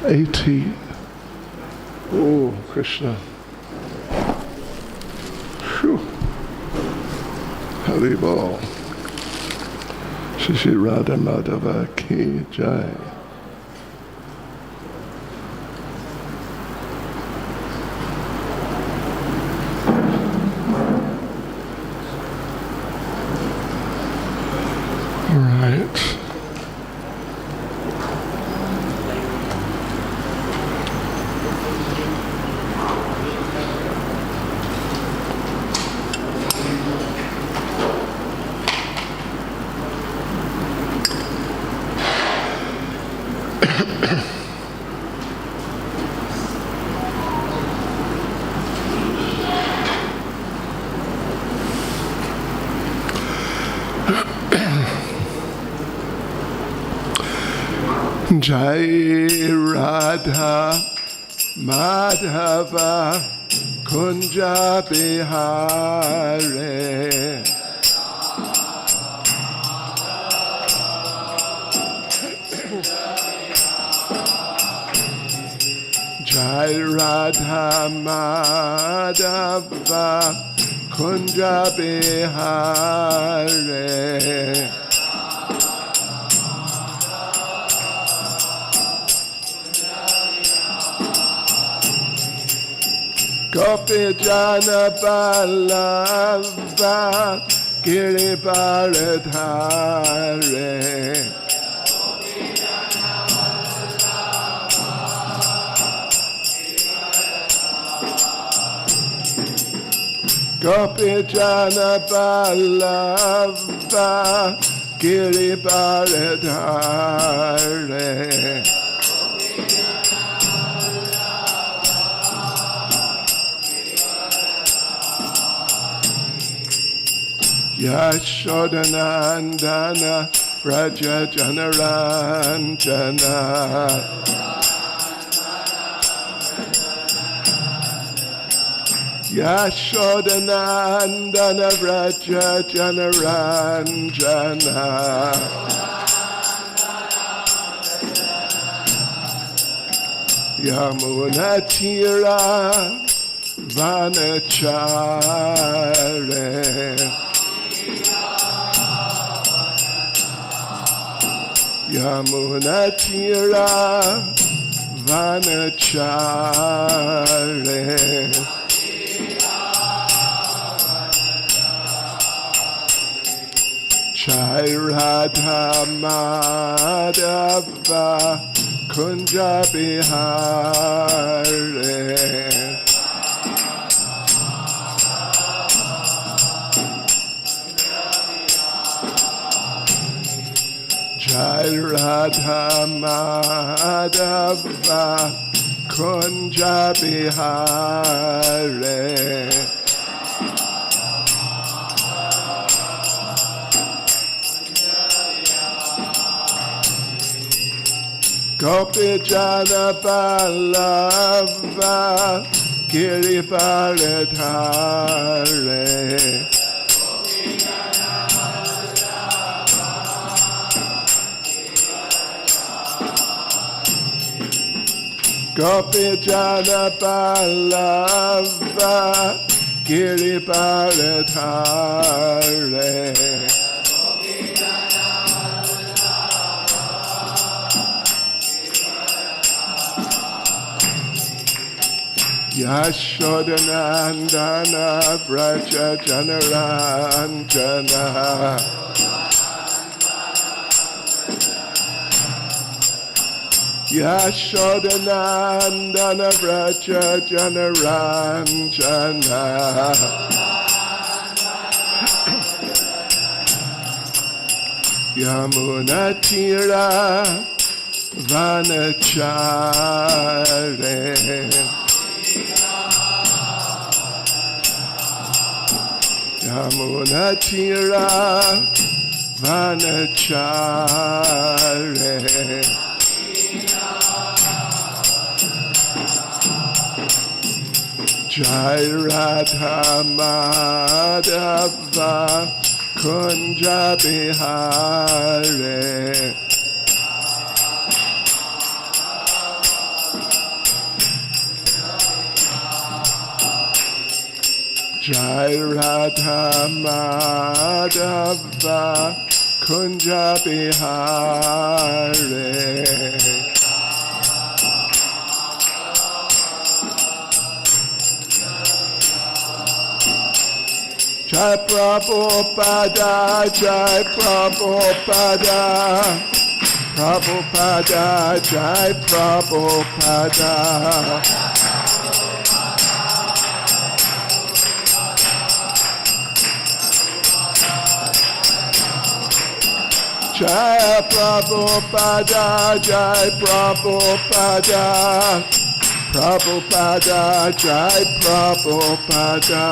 80. Oh, Krishna. Phew. Haribol. Shri Radha Madhava Ki Jai. All right. Jai Radha Madhava Kunja Bihare Jai Radha Madhava Kunja Bihare Gopi Jana Ballava Giribaradhare Gopi Jana Ballava Giribaradhare Yashodanandana Raja Janaranjana Yashodanandana Raja Janaranjana Yamunatira Vanachare Yamunatira Vanachare Jai Radha Madhava Kunja Bihare Jai Radha Madhava Kunja Bihare Gopi Jana Ballava Giribaradhare Gopi Jana Ballava Giribaradhare Yashodanandana Vraja Janaranjana Yashodanandana Vraja Janaranjana Yamunatira Vanachare Yamunatira Vanachare Jai Radha Madhava Kunja Bihare Jai Radha Madhava Kunja Bihare. Jai Prabhupada, Jai Prabhupada, Prabhupada, Jai Prabhupada. Jai Prabhupada, Jai Prabhupada, Prabhupada, Jai Prabhupada.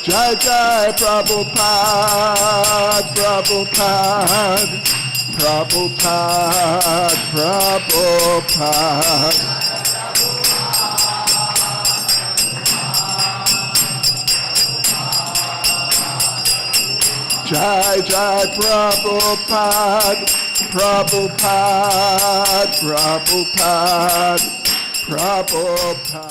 Jai Jai Prabhupada, Prabhupada, Prabhupada, Prabhupada. Jai Jai Prabhupada, Prabhupada, Prabhupada, Prabhupada.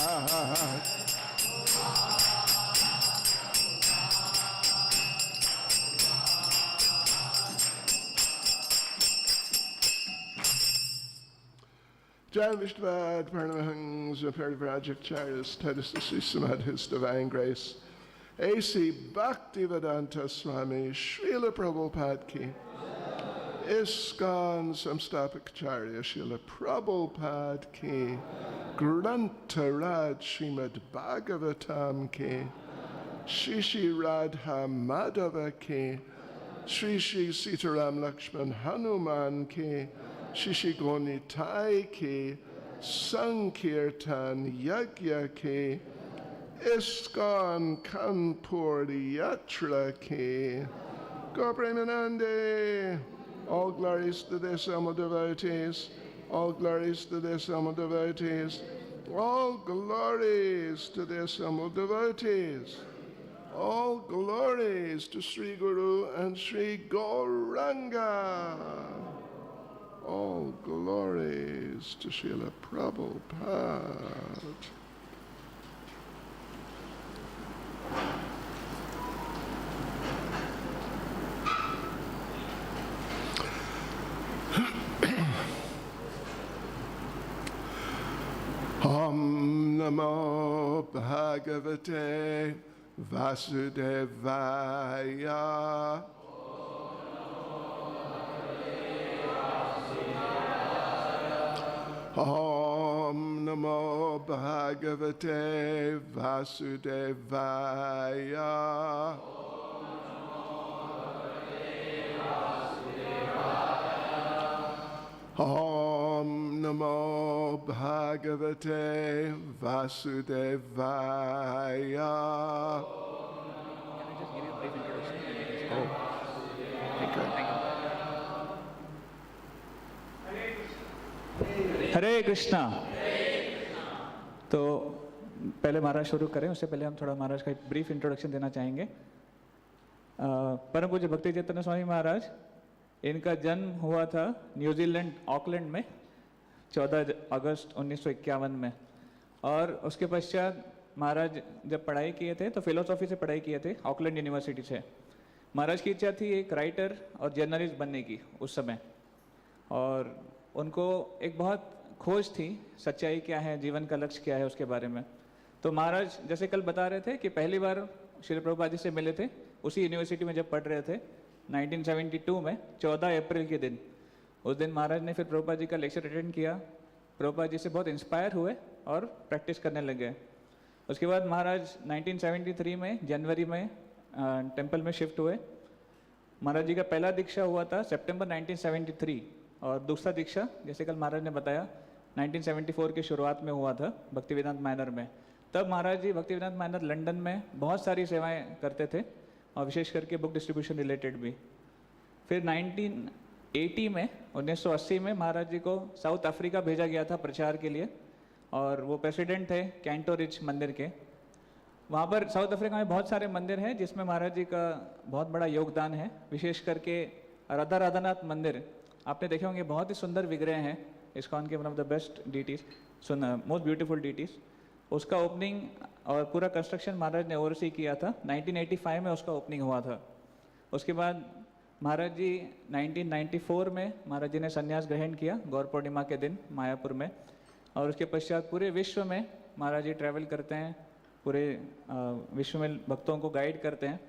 Jan Vishnuvad, Parnamahans, Parivrajacharya, Status Samad, His Divine Grace, A.C. Bhaktivedanta Swami, Srila Prabhupada Ki, ISKCON Samstapakacharya, Srila Prabhupada Ki, Grantaraj Srimad Bhagavatam Ki, Shri Radha Madhava Ki, Shri Sitaram Lakshman Hanuman Ki, Shri Gonitai Ki, Sankirtan Yagya Ki, ISKCON Kanpur Yatra Ki, Gopremanande. All glories to the Sama devotees, all glories to the Sama devotees, all glories to the Sama devotees, all glories to Sri Guru and Sri Gauranga, all glories to Srila Prabhupada. Om Namo Bhagavate Vasudevaya. Om Namo Bhagavate Vasudevaya. Om Namo Bhagavate Vasudevaya. Oh, okay. हरे कृष्णा। तो पहले महाराज शुरू करें, उससे पहले हम थोड़ा महाराज का एक ब्रीफ इंट्रोडक्शन देना चाहेंगे। परम पूज्य भक्ति चैतन्य स्वामी महाराज, इनका जन्म हुआ था न्यूजीलैंड ऑकलैंड में 14 अगस्त 1951 में, और उसके पश्चात महाराज जब पढ़ाई किए थे तो फिलोसॉफी से पढ़ाई किए थे ऑकलैंड यूनिवर्सिटी से। महाराज की इच्छा थी एक राइटर और जर्नलिस्ट बनने की उस समय, और उनको एक बहुत खोज थी सच्चाई क्या है, जीवन का लक्ष्य क्या है उसके बारे में। तो महाराज जैसे कल बता रहे थे कि पहली बार श्री प्रभुपाद जी से मिले थे उसी यूनिवर्सिटी में जब पढ़ रहे थे 1972 में 14 अप्रैल के दिन। उस दिन महाराज ने फिर प्रभुपाद जी का लेक्चर अटेंड किया, प्रभुपाद जी से बहुत इंस्पायर हुए और प्रैक्टिस करने लगे। उसके बाद महाराज 1973 में जनवरी में टेम्पल में शिफ्ट हुए। महाराज जी का पहला दीक्षा हुआ था सितंबर 1973, और दूसरा दीक्षा जैसे कल महाराज ने बताया 1974 की शुरुआत में हुआ था भक्तिवेदांत मैनर में। तब महाराज जी भक्तिवेदांत मैनर लंदन में बहुत सारी सेवाएं करते थे, और विशेष करके बुक डिस्ट्रीब्यूशन रिलेटेड भी। फिर 1980 में महाराज जी को साउथ अफ्रीका भेजा गया था प्रचार के लिए, और वो प्रेसिडेंट थे कैंटो रिच मंदिर के। वहाँ पर साउथ अफ्रीका में बहुत सारे मंदिर हैं जिसमें महाराज जी का बहुत बड़ा योगदान है। विशेष करके राधा राधानाथ मंदिर आपने देखे होंगे बहुत ही सुंदर विग्रह हैं इस्कॉन के, one of the best deities, most beautiful deities. उसका ओपनिंग और पूरा कंस्ट्रक्शन महाराज ने ओवरसी किया था। 1985 में उसका ओपनिंग हुआ था। उसके बाद महाराज जी 1994 में महाराज जी ने संन्यास ग्रहण किया गौर पूर्णिमा के दिन मायापुर में। और उसके पश्चात पूरे विश्व में महाराज जी ट्रैवल करते हैं, पूरे विश्व में भक्तों को गाइड करते हैं।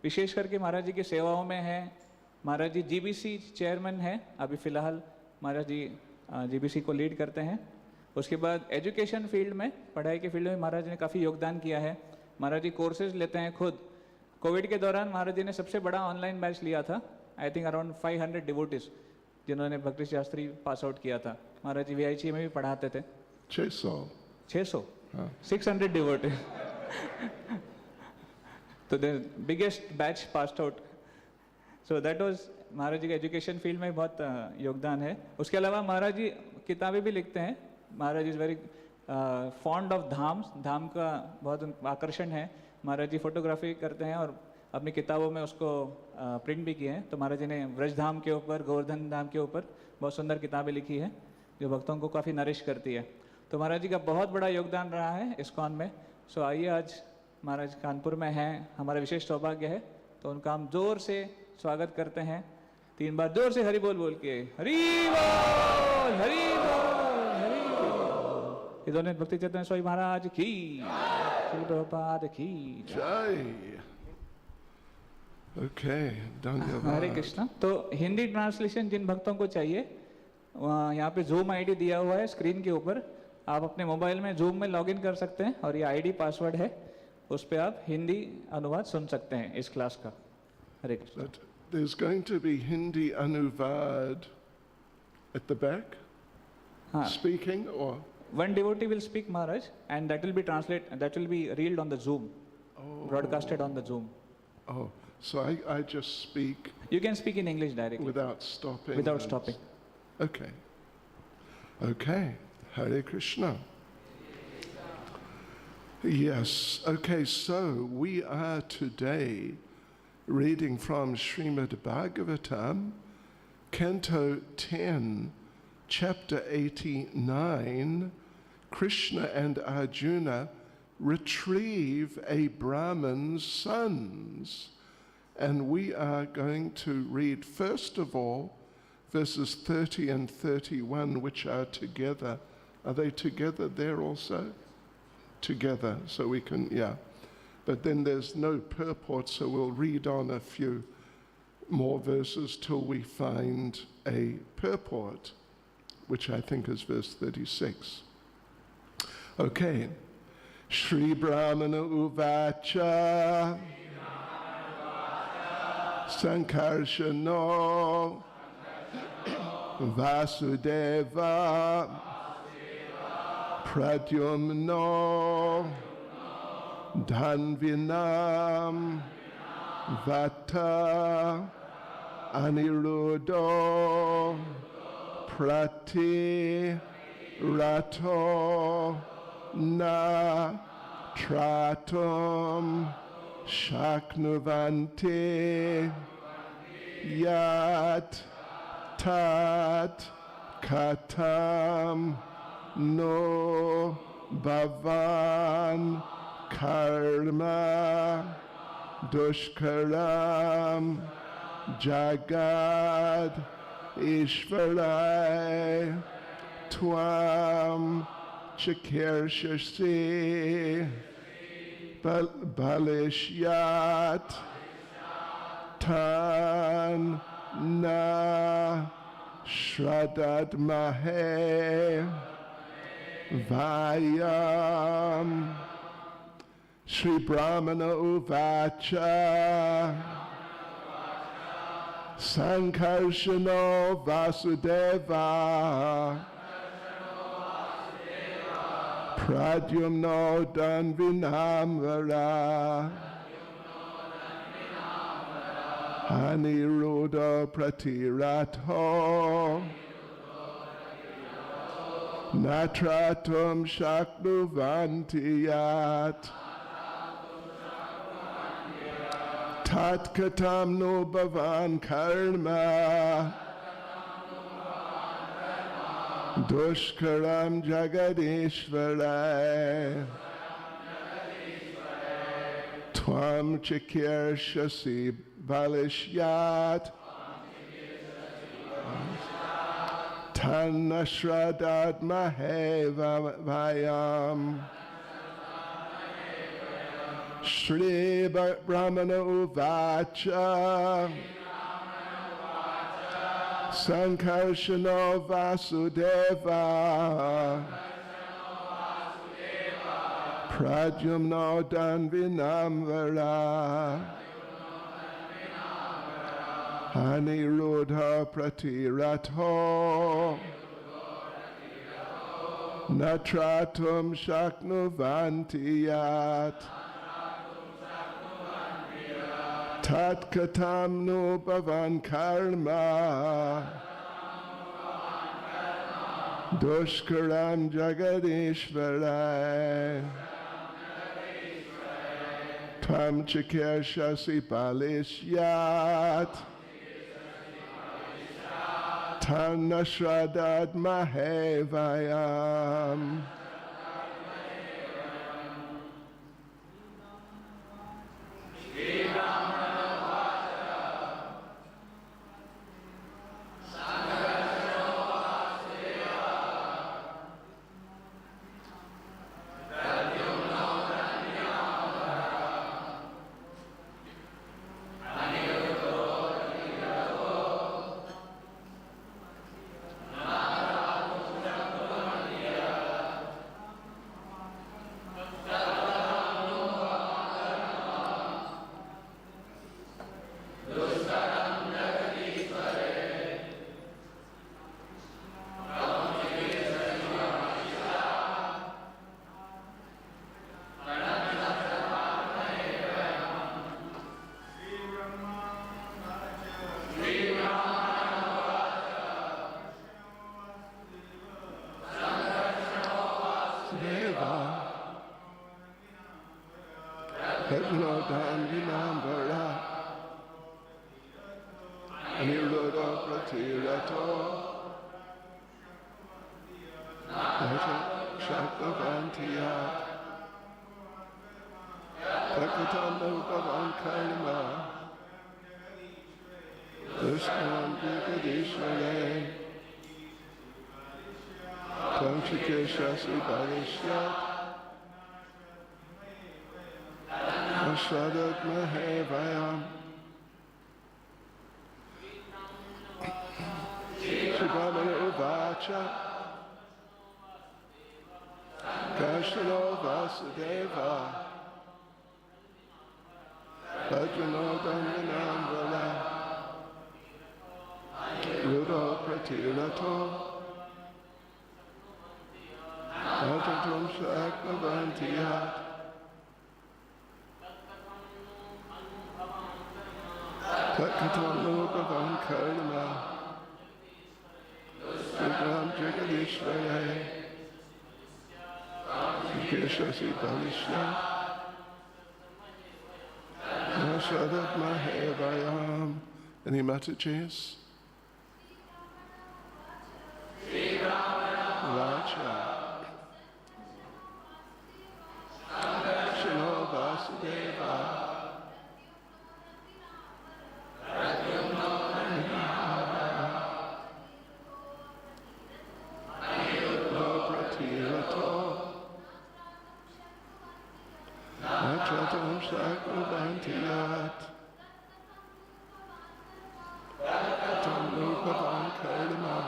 विशेष करके महाराज जी की सेवाओं में है, महाराज जी जीबीसी चेयरमैन हैं अभी फ़िलहाल, महाराज जी जीबीसी को लीड करते हैं। उसके बाद एजुकेशन फील्ड में, पढ़ाई के फील्ड में महाराज जी ने काफ़ी योगदान किया है। महाराज जी कोर्सेज लेते हैं खुद। कोविड के दौरान महाराज जी ने सबसे बड़ा ऑनलाइन बैच लिया था, आई थिंक अराउंड 500 डिवोटीज जिन्होंने भक्ति शास्त्री पास आउट किया था। महाराज जी वीआईसी में भी पढ़ाते थे। 600 हाँ। 600 डिवोटीज तो the biggest batch passed out. So that was Maharaj ji का एजुकेशन फील्ड में बहुत योगदान है। उसके अलावा महाराज जी किताबें भी लिखते हैं। महाराज इज़ वेरी फॉन्ड ऑफ धाम का बहुत आकर्षण है। महाराज जी फोटोग्राफी करते हैं और अपनी किताबों में उसको प्रिंट भी किए हैं। तो महाराज जी ने व्रज धाम के ऊपर, गोवर्धन धाम के ऊपर बहुत सुंदर किताबें लिखी है जो भक्तों को काफ़ी नरिश करती है। तो महाराज जी का बहुत बड़ा योगदान रहा है इस्कॉन में। सो आइए, आज महाराज कानपुर में हैं, हमारा विशेष सौभाग्य है, तो उनका हम जोर से स्वागत करते हैं। 3 बार जोर से हरि बोल बोल के, हरि बोल, हरि बोल, हरि बोल। ये दोनों भक्ति चैतन्य स्वामी महाराज की, श्री प्रभुपाद की जय। ओके, धन्यवाद। हरे कृष्णा। तो हिंदी ट्रांसलेशन जिन भक्तों को चाहिए, यहाँ पे जूम आईडी दिया हुआ है स्क्रीन के ऊपर। आप अपने मोबाइल में जूम में लॉगिन कर सकते हैं और ये आईडी पासवर्ड है, उस पर आप हिंदी अनुवाद सुन सकते हैं इस क्लास का। हरे Krishna. But there's going to be Hindi anuvad at the back, हाँ, speaking, or one devotee will speak Maharaj and that will be reeled on the Zoom, broadcasted on the Zoom. oh, so I just speak You can speak in English directly without stopping. without and- stopping. Okay. Okay. Hare Krishna. Yes. Okay. So we are today reading from Srimad Bhagavatam, Canto 10, Chapter 89. Krishna and Arjuna retrieve a Brahman's sons. And we are going to read, first of all, verses 30 and 31, which are together. Are they together there also? Together, so we can, yeah. But then there's no purport, so we'll read on a few more verses till we find a purport, which I think is verse 36. Okay. Shri Brahmana Uvacha Sankarshano Vasudeva Pradyumno Dhanvinam Vata Aniruddho Prati Rato Na Tratum Shaknuvanti Yat Tat Katam No Bhavan Karma Dushkaram Jagad Ishvarai Twam Chakirshasi Balishyat Tan Na Shraddad Mahe Vayam Shri Brahmana Uvacha Sankarshano Vasudeva Pradyumno Dhanvinamvara Aniruddho Pratirato Natratum Shaknuvanti Yat Tatkatam no Bhavan Karma Dushkaram Jagadishvarai Tvam Chikirshasi Balishyat Tanashradat Mahevayam Shri Brahmana Uvacha Sankarshano Vasudeva Pradyumno Danvinamvara Aniruddha Pratirato Natratum Shaknuvantiyat Tat Katam Nu Bhavan Karma Dushkaram Jagadishvarai Tvam Chikirshasi Balishyat Tanashradat Mahevayam Aniruddha Pratirato Shakavantiyat Takatam Bhavan Karma Dushkaram Jagadishvarai Tvam Chikirshasi Balishyat Ashradat Mahevayam Shibhamana Uvacha Kashano Vasudeva Bhajano Danyanamvala Rudo Pratirato Bhajatum Shakavantiyat Takatam Bhavan Karma Dushkaram Jagadishvarai Chikirshasi Balishyat Tanashradat Mahevayam. Any matajes? Raja Shino Vasudeva Natratam Shakavantiyat Tam Rupavan Karma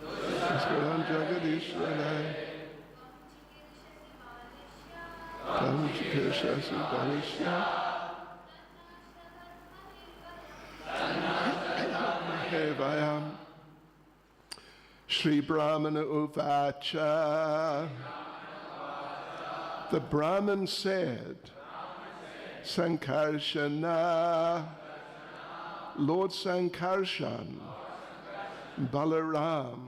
Dushkaram Jagadishvarai Tam Chikirshasi Balishyat Mahevayam Shri Brahmana Uvacha. The Brahmin said, Sankarshana, Lord Sankarshan, Balaram,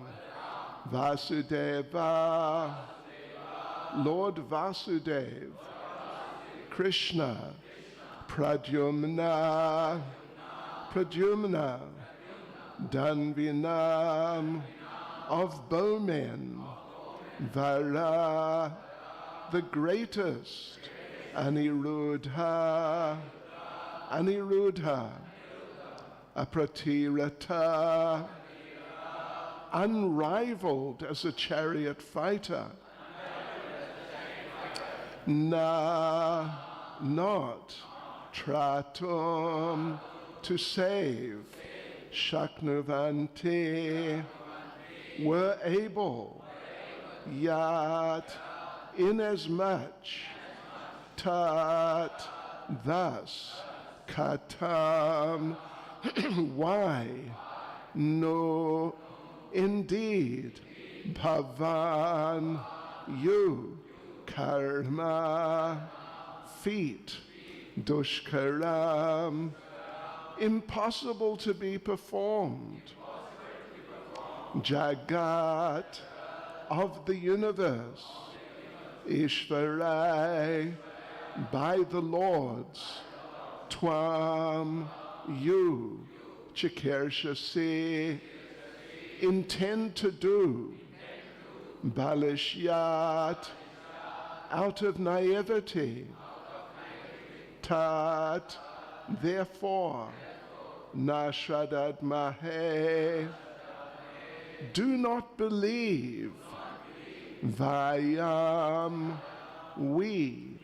Vasudeva, Lord Vasudev, Krishna, Pradyumna, Danvinam of bowmen, Vara, the greatest, Aniruddha, Apratirata, unrivaled as a chariot fighter, not tratum, to save, Shaknuvanti, were able, yat, inasmuch, tat, thus, katam, why, no, indeed, bhavan, you, karma, feet, dushkaram, impossible to be performed, jagat, of the universe, Ishvarai, by the Lord's, Twam, you, Chikershasi, intend to do, Balishyat, out of naivety, Tat, therefore, Nashradad Mahe, do not believe, Vayam, we,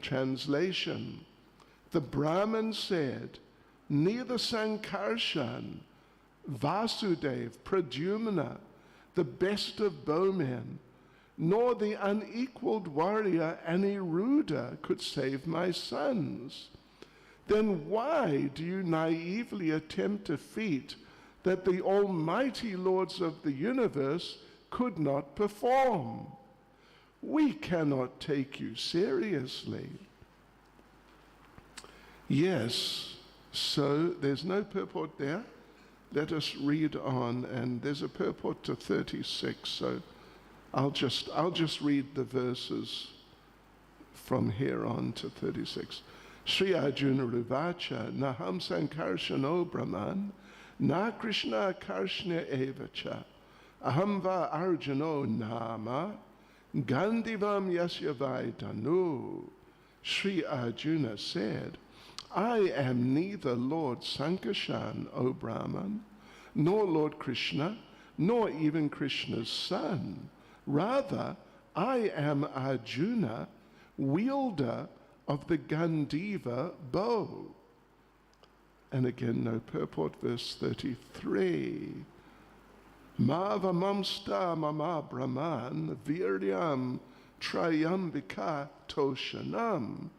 translation, the Brahmin said, neither Sankarshan, Vasudev, Pradyumna, the best of bowmen, nor the unequaled warrior Aniruddha could save my sons. Then why do you naively attempt a feat that the almighty lords of the universe could not perform? We cannot take you seriously. Yes, so there's no purport there. Let us read on, and there's a purport to 36, so I'll just read the verses from here on to 36. Sri Arjuna Ruvacha, Naham Sankarshano Brahman, Na Krishna Karshna Evacha, Aham va Arjuno Nama, Gandivam Yasya Vaidanu. Sri Arjuna said, I am neither Lord Sankarshan, O Brahman, nor Lord Krishna, nor even Krishna's son. Rather, I am Arjuna, wielder of the Gandiva bow. And again, no purport, verse 33. Mava mamsta mama brahman viryam trayambika toshanam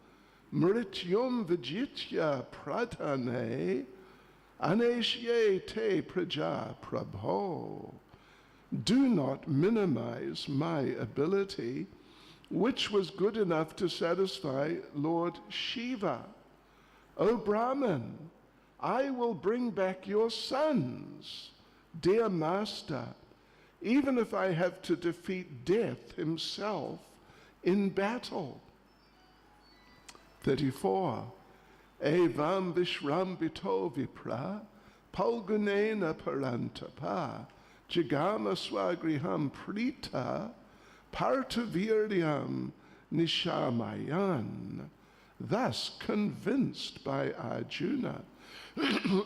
mrityum vijitya pradhane aneshye te praja prabho. Do not minimize my ability, which was good enough to satisfy Lord Shiva. O Brahman, I will bring back your sons, dear master, even if I have to defeat death himself in battle. 34. Evam vishram vito vipra, palgunena parantapa, jagama swagriham prita, partaviryam nishamayan. Thus, convinced by Arjuna,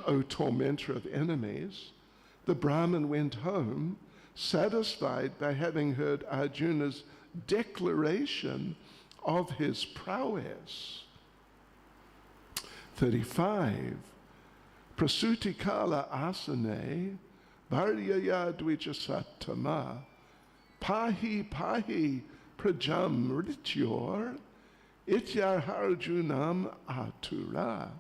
O tormentor of enemies, the Brahmin went home, satisfied by having heard Arjuna's declaration of his prowess. 35. Prasutikala asane, varyaya dvijasattama, pahi pahi prajam rityor, ityarharjunam atura.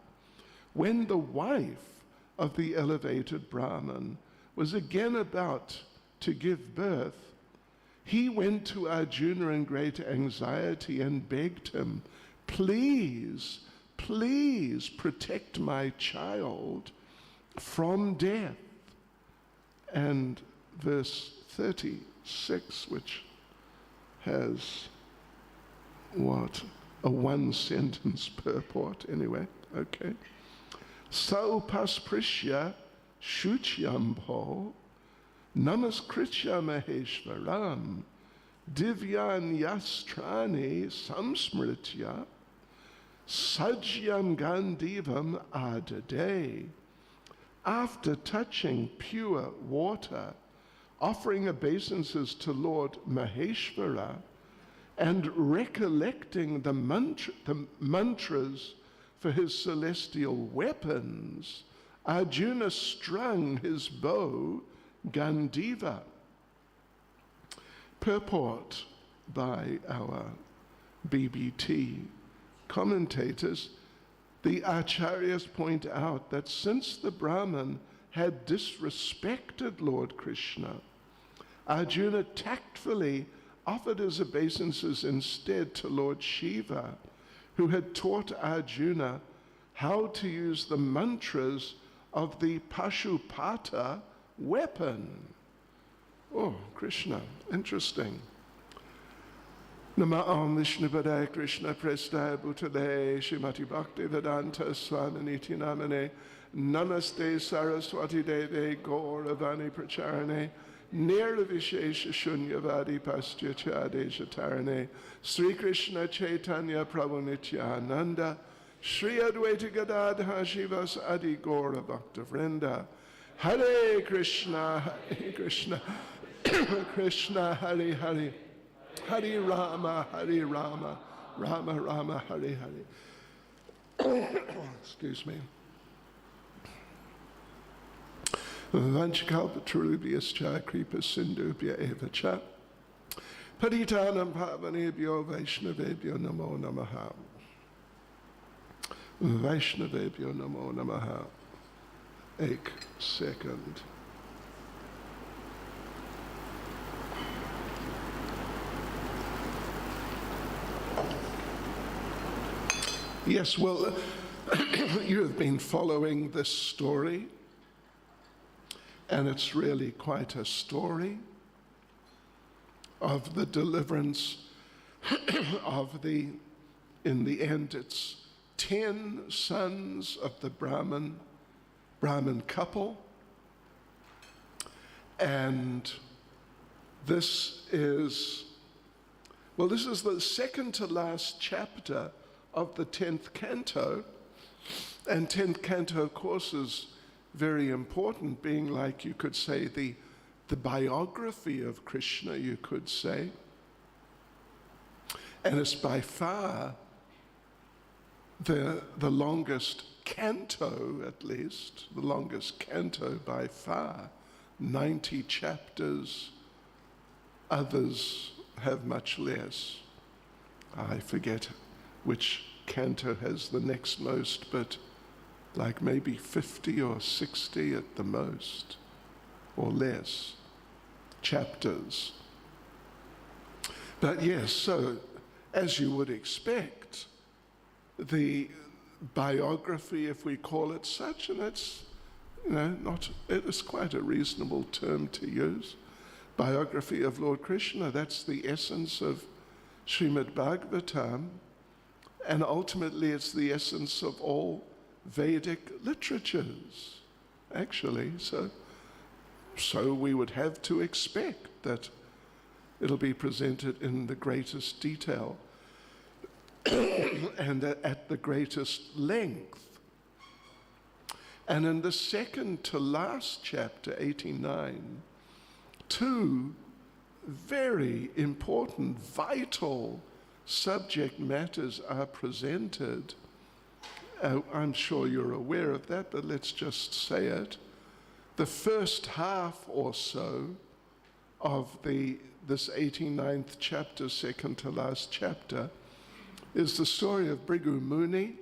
When the wife of the elevated Brahman was again about to give birth, he went to Arjuna in great anxiety and begged him, please, please protect my child from death. And verse 36, which has what? A one-sentence purport, anyway, okay. Saupasprisya Shuchyambho Namaskritya Maheshwaram Divyan Yastrani Samsmritya Sajyam Gandivam Adade. After touching pure water, offering obeisances to Lord Maheshwara, and recollecting the mantras for his celestial weapons, Arjuna strung his bow Gandiva. Purport by our BBT commentators. The Acharyas point out that since the Brahman had disrespected Lord Krishna, Arjuna tactfully offered his obeisances instead to Lord Shiva, who had taught Arjuna how to use the mantras of the Pashupata weapon. Oh, Krishna, interesting. Namah Vishnu Padaya Krishna Prestaya Bhutale Shrimati Bhakti Vedanta Swami Niti Namane Namaste Saraswati Deve Gauravani Pracharane Nirvishesha Shunyavadi Pastya Chadesha Tarane Sri Krishna Chaitanya Prabhu Nityananda Sri Advaita Gadadha Shivas Adi Gaura Bhakta Vrinda Hare Krishna Krishna Krishna Hare Hare Hare Rama Rama Rama Hare Hare. Excuse me. Vanchakalpatarubhyascha kripa sindhubhya eva cha Paritanam pavanebhyo Vaishnavebhyo namo namaha. Vaishnavebhyo namo namaha. Ek second. Yes, well, you have been following this story, and it's really quite a story of the deliverance of in the end, it's 10 sons of the Brahmin couple, and this is the second to last chapter of the 10th canto, and 10th canto, of course, is very important, being like, you could say, the biography of Krishna, you could say. And it's by far the longest canto, at least, the longest canto by far, 90 chapters. Others have much less. I forget which canto has the next most, but like maybe 50 or 60 at the most, or less, chapters. But yes, so as you would expect, the biography, if we call it such, and it's, it is quite a reasonable term to use, biography of Lord Krishna, that's the essence of Srimad Bhagavatam, and ultimately it's the essence of all Vedic literatures, actually. So we would have to expect that it'll be presented in the greatest detail and at the greatest length. And in the second to last chapter, 89, 2 very important, vital subject matters are presented. I'm sure you're aware of that, but let's just say it. The first half or so of this 89th chapter, second to last chapter, is the story of Bhrigu Muni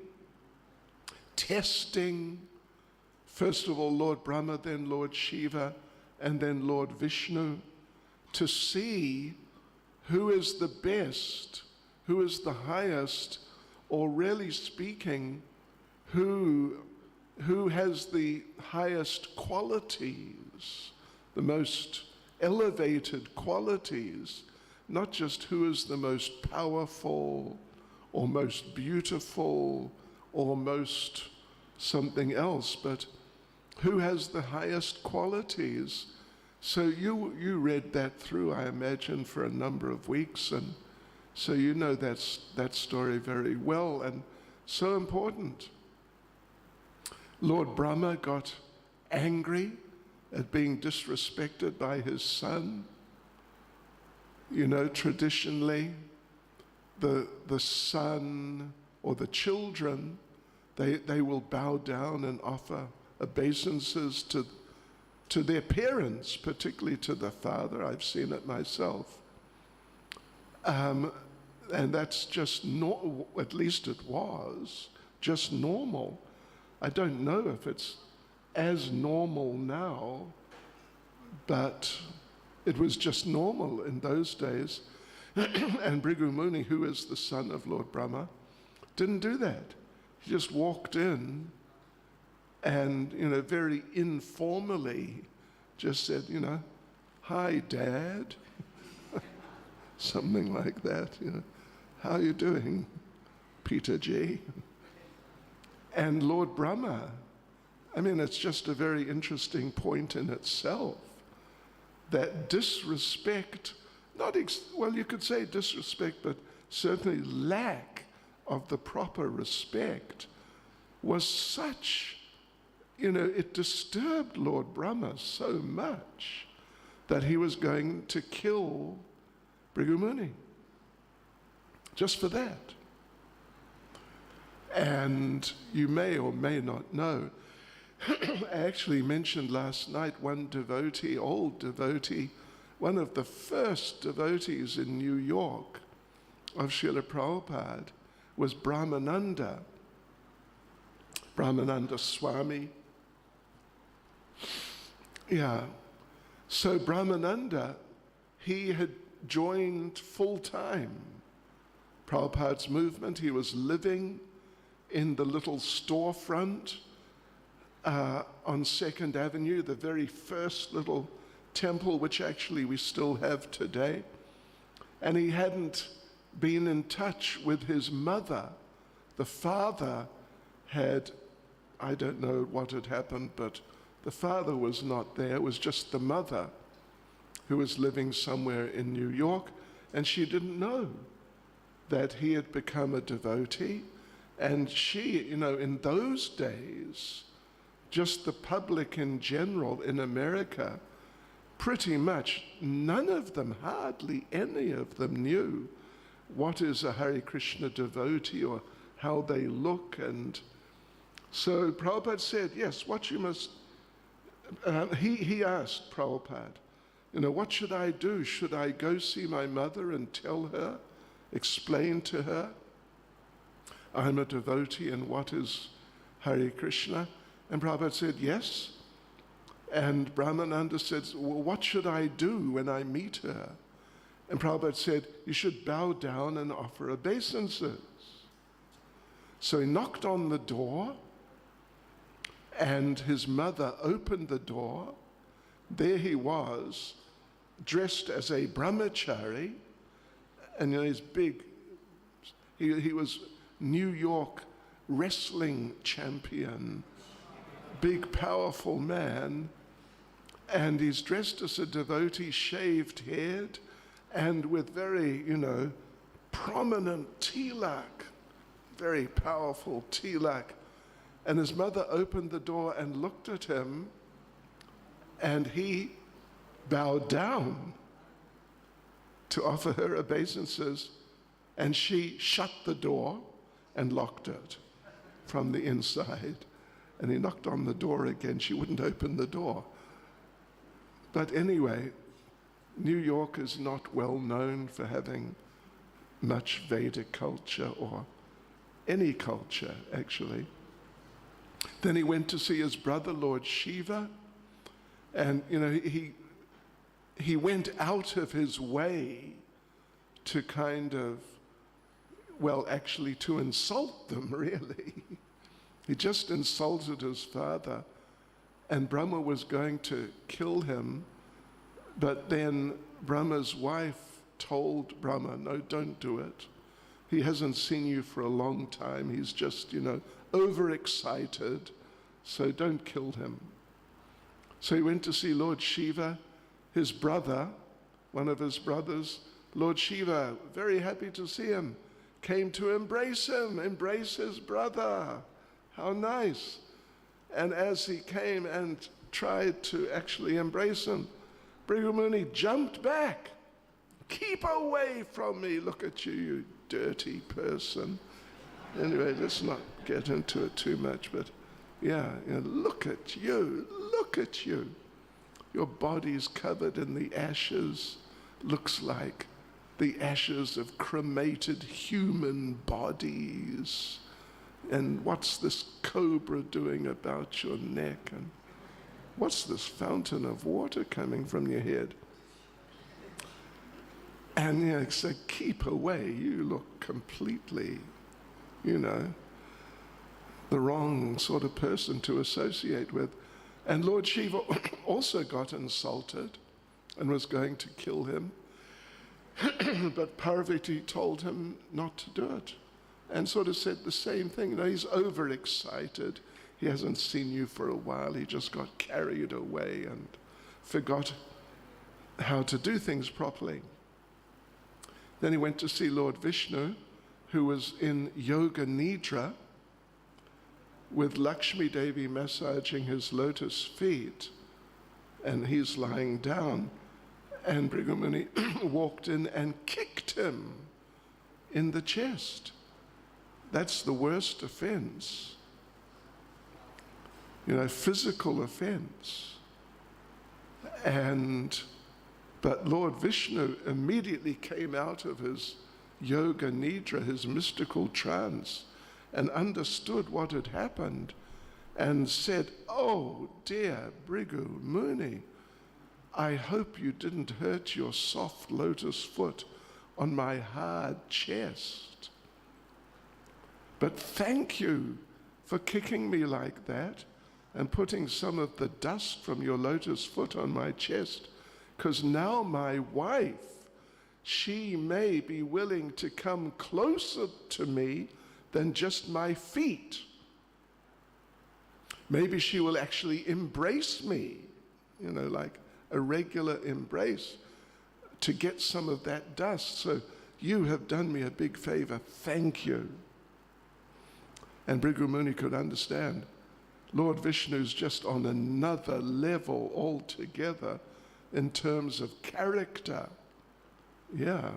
testing, first of all, Lord Brahma, then Lord Shiva, and then Lord Vishnu, to see who is the best, who is the highest, or really speaking, who has the highest qualities, the most elevated qualities, not just who is the most powerful or most beautiful or most something else, but who has the highest qualities. So you read that through, I imagine, for a number of weeks, and so you know that story very well, and so important. Lord Brahma got angry at being disrespected by his son. You know, traditionally, the son or the children, they will bow down and offer obeisances to their parents, particularly to the father. I've seen it myself. And that's just, at least it was, just normal. I don't know if it's as normal now, but it was just normal in those days. And Bhrigu Muni, who is the son of Lord Brahma, didn't do that. He just walked in and, very informally just said, "Hi, Dad," something like that, "How are you doing, Peter G?" And Lord Brahma, it's just a very interesting point in itself, that disrespect, you could say disrespect, but certainly lack of the proper respect was such, it disturbed Lord Brahma so much that he was going to kill Bhrigu Muni just for that. And you may or may not know, I actually mentioned last night one devotee, old devotee, one of the first devotees in New York of Srila Prabhupada was Brahmananda Swami. Yeah. So Brahmananda, he had joined full-time Prabhupada's movement. He was living in the little storefront on 2nd Avenue, the very first little temple, which actually we still have today. And he hadn't been in touch with his mother. The father had, I don't know what had happened, but the father was not there. It was just the mother who was living somewhere in New York, and she didn't know that he had become a devotee. And she, in those days, just the public in general in America, pretty much none of them, hardly any of them knew what is a Hare Krishna devotee or how they look. And so Prabhupada said, yes, what you must, he asked Prabhupada, what should I do? Should I go see my mother and tell her, explain to her, I'm a devotee and what is Hare Krishna? And Prabhupada said, yes. And Brahmananda said, well, what should I do when I meet her? And Prabhupada said, you should bow down and offer obeisances. So he knocked on the door, and his mother opened the door. There he was, dressed as a brahmachari, and he's big. He was New York wrestling champion, big, powerful man, and he's dressed as a devotee, shaved-haired, and with very, prominent tilak, very powerful tilak. And his mother opened the door and looked at him, and he bowed down to offer her obeisances, and she shut the door and locked it from the inside. And he knocked on the door again. She wouldn't open the door. But anyway, New York is not well known for having much Vedic culture, or any culture, actually. Then he went to see his brother, Lord Shiva, and he went out of his way to kind of, actually to insult them, really. He just insulted his father, and Brahma was going to kill him, but then Brahma's wife told Brahma, no, don't do it. He hasn't seen you for a long time. He's just, overexcited, so don't kill him. So he went to see Lord Shiva, his brother, one of his brothers. Lord Shiva, very happy to see him, came to embrace him, embrace his brother. How nice. And as he came and tried to actually embrace him, Bhrigu Muni jumped back. Keep away from me. Look at you, you dirty person. Anyway, let's not get into it too much, but yeah, look at you, look at you. Your body's covered in the ashes, looks like the ashes of cremated human bodies. And what's this cobra doing about your neck? And what's this fountain of water coming from your head? And so keep away. You look completely, the wrong sort of person to associate with. And Lord Shiva also got insulted and was going to kill him. But Parvati told him not to do it and sort of said the same thing. He's overexcited. He hasn't seen you for a while. He just got carried away and forgot how to do things properly. Then he went to see Lord Vishnu, who was in Yoga Nidra with Lakshmi Devi massaging his lotus feet, and he's lying down. And Bhrigu Muni walked in and kicked him in the chest. That's the worst offense. Physical offense. But Lord Vishnu immediately came out of his yoga nidra, his mystical trance, and understood what had happened and said, "Oh dear Bhrigu Muni, I hope you didn't hurt your soft lotus foot on my hard chest. But thank you for kicking me like that and putting some of the dust from your lotus foot on my chest, because now my wife, she may be willing to come closer to me than just my feet. Maybe she will actually embrace me, like a regular embrace, to get some of that dust. So you have done me a big favor. Thank you." And Bhrigu Muni could understand. Lord Vishnu's just on another level altogether in terms of character. Yeah,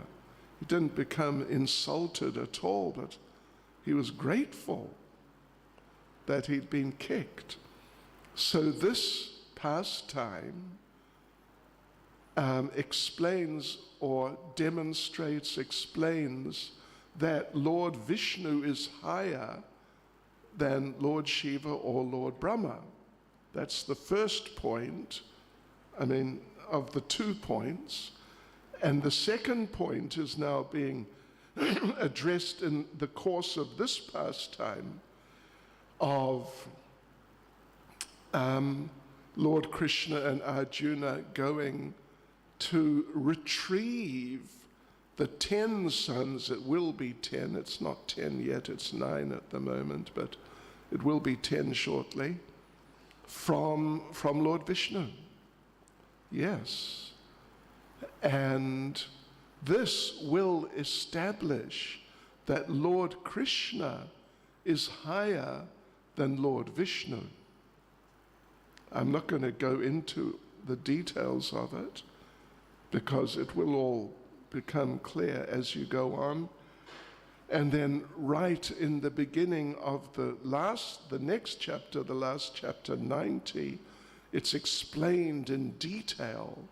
he didn't become insulted at all, but he was grateful that he'd been kicked. So this pastime explains that Lord Vishnu is higher than Lord Shiva or Lord Brahma. That's the first point, of the 2 points. And the second point is now being addressed in the course of this pastime of Lord Krishna and Arjuna going to retrieve the 10 sons. It will be 10. It's not 10 yet. It's 9 at the moment, but it will be 10 shortly, from Lord Vishnu. Yes. And this will establish that Lord Krishna is higher than Lord Vishnu. I'm not going to go into the details of it because it will all become clear as you go on. And then right in the beginning of the next chapter, the last chapter 90, it's explained in detail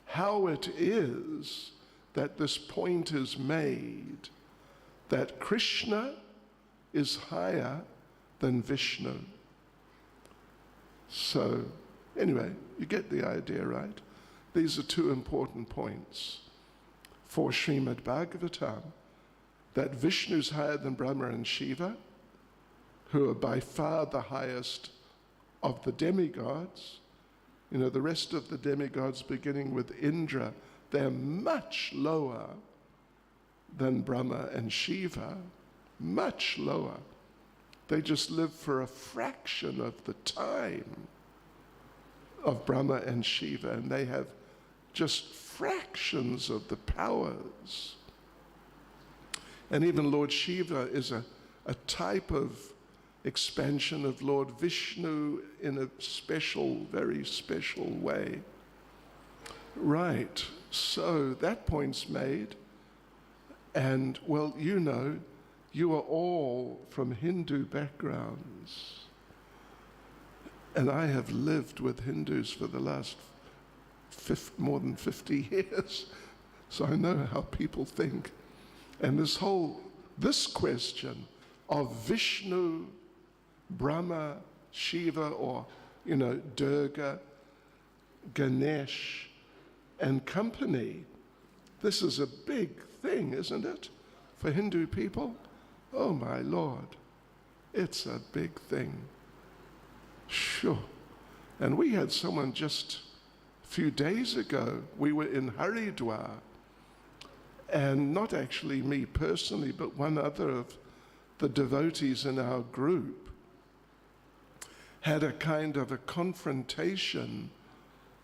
how it is that this point is made, that Krishna is higher than Vishnu. So anyway, you get the idea, right? These are 2 important points for Srimad Bhagavatam, that Vishnu's higher than Brahma and Shiva, who are by far the highest of the demigods. The rest of the demigods, beginning with Indra, they're much lower than Brahma and Shiva, much lower. They just live for a fraction of the time of Brahma and Shiva, and they have just fractions of the powers. And even Lord Shiva is a type of expansion of Lord Vishnu in a special, very special way. Right, so that point's made. And, well, you know, you are all from Hindu backgrounds. And I have lived with Hindus for the last more than 50 years. So I know how people think. And this question of Vishnu, Brahma, Shiva, or, you know, Durga, Ganesh, and company, this is a big thing, isn't it, for Hindu people? Oh my Lord, it's a big thing. Sure. And we had someone just a few days ago, we were in Haridwar, and not actually me personally, but one other of the devotees in our group had a kind of a confrontation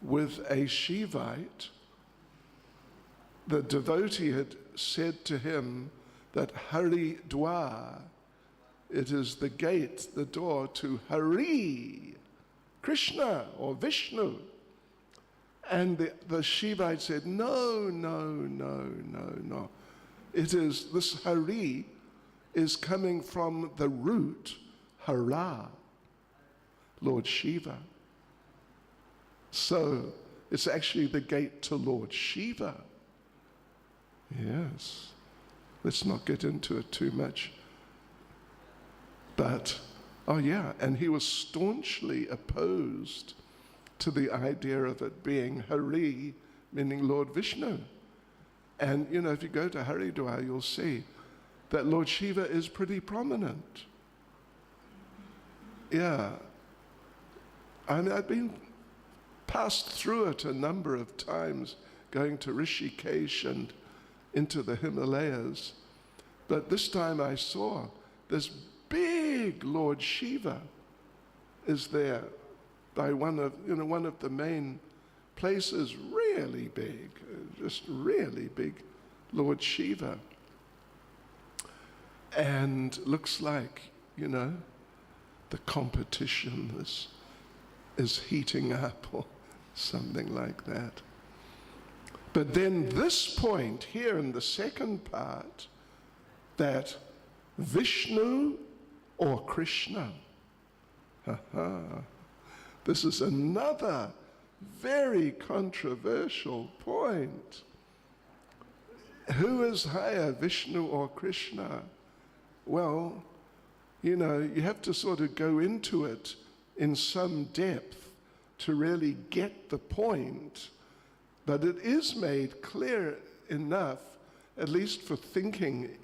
with a Shivite. The devotee had said to him that Haridwar, it is the gate, the door to Hari, Krishna or Vishnu. And the Shivite said, no. It is, this Hari is coming from the root Hara, Lord Shiva. So it's actually the gate to Lord Shiva. Yes. Let's not get into it too much. But, oh yeah, and he was staunchly opposed to the idea of it being Hari, meaning Lord Vishnu. And, you know, if you go to Haridwar, you'll see that Lord Shiva is pretty prominent. Yeah. I mean, I've been passed through it a number of times, going to Rishikesh and into the Himalayas. But this time I saw this big Lord Shiva is there by one of the main places, really big, just really big Lord Shiva. And looks like, you know, the competition is heating up or something like that. But then this point here in the second part, that Vishnu or Krishna, this is another very controversial point. Who is higher, Vishnu or Krishna? Well, you know, you have to sort of go into it in some depth to really get the point, but it is made clear enough, at least for thinking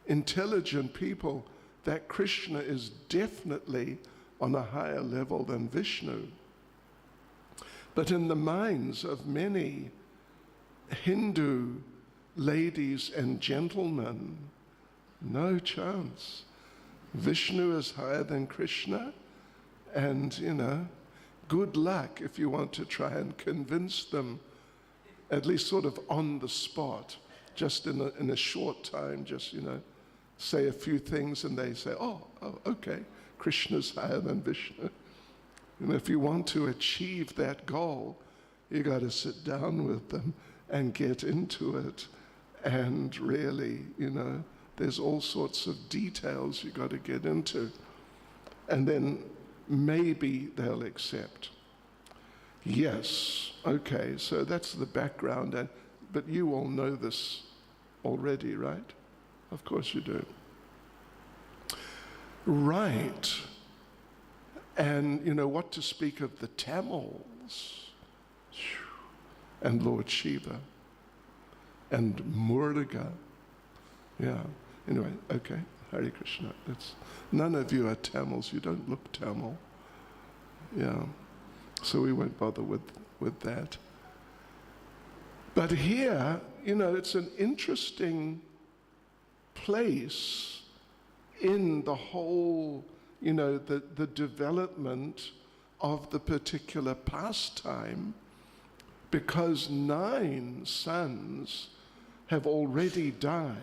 intelligent people, that Krishna is definitely on a higher level than Vishnu. But in the minds of many Hindu ladies and gentlemen, no chance. Vishnu is higher than Krishna, and, you know, good luck if you want to try and convince them, at least sort of on the spot, just in a short time, just, you know, say a few things and they say, oh, okay, Krishna's higher than Vishnu. And if you want to achieve that goal, you got to sit down with them and get into it. And really, you know, there's all sorts of details you got to get into. And then maybe they'll accept. Yes, okay, so that's the background. But you all know this already, right? Of course you do. Right. And, you know, what to speak of the Tamils and Lord Shiva and Muruga. Yeah. Anyway, okay. Hare Krishna. None of you are Tamils. You don't look Tamil. Yeah. So we won't bother with that. But here, you know, it's an interesting place in the whole, you know, the development of the particular pastime, because 9 sons have already died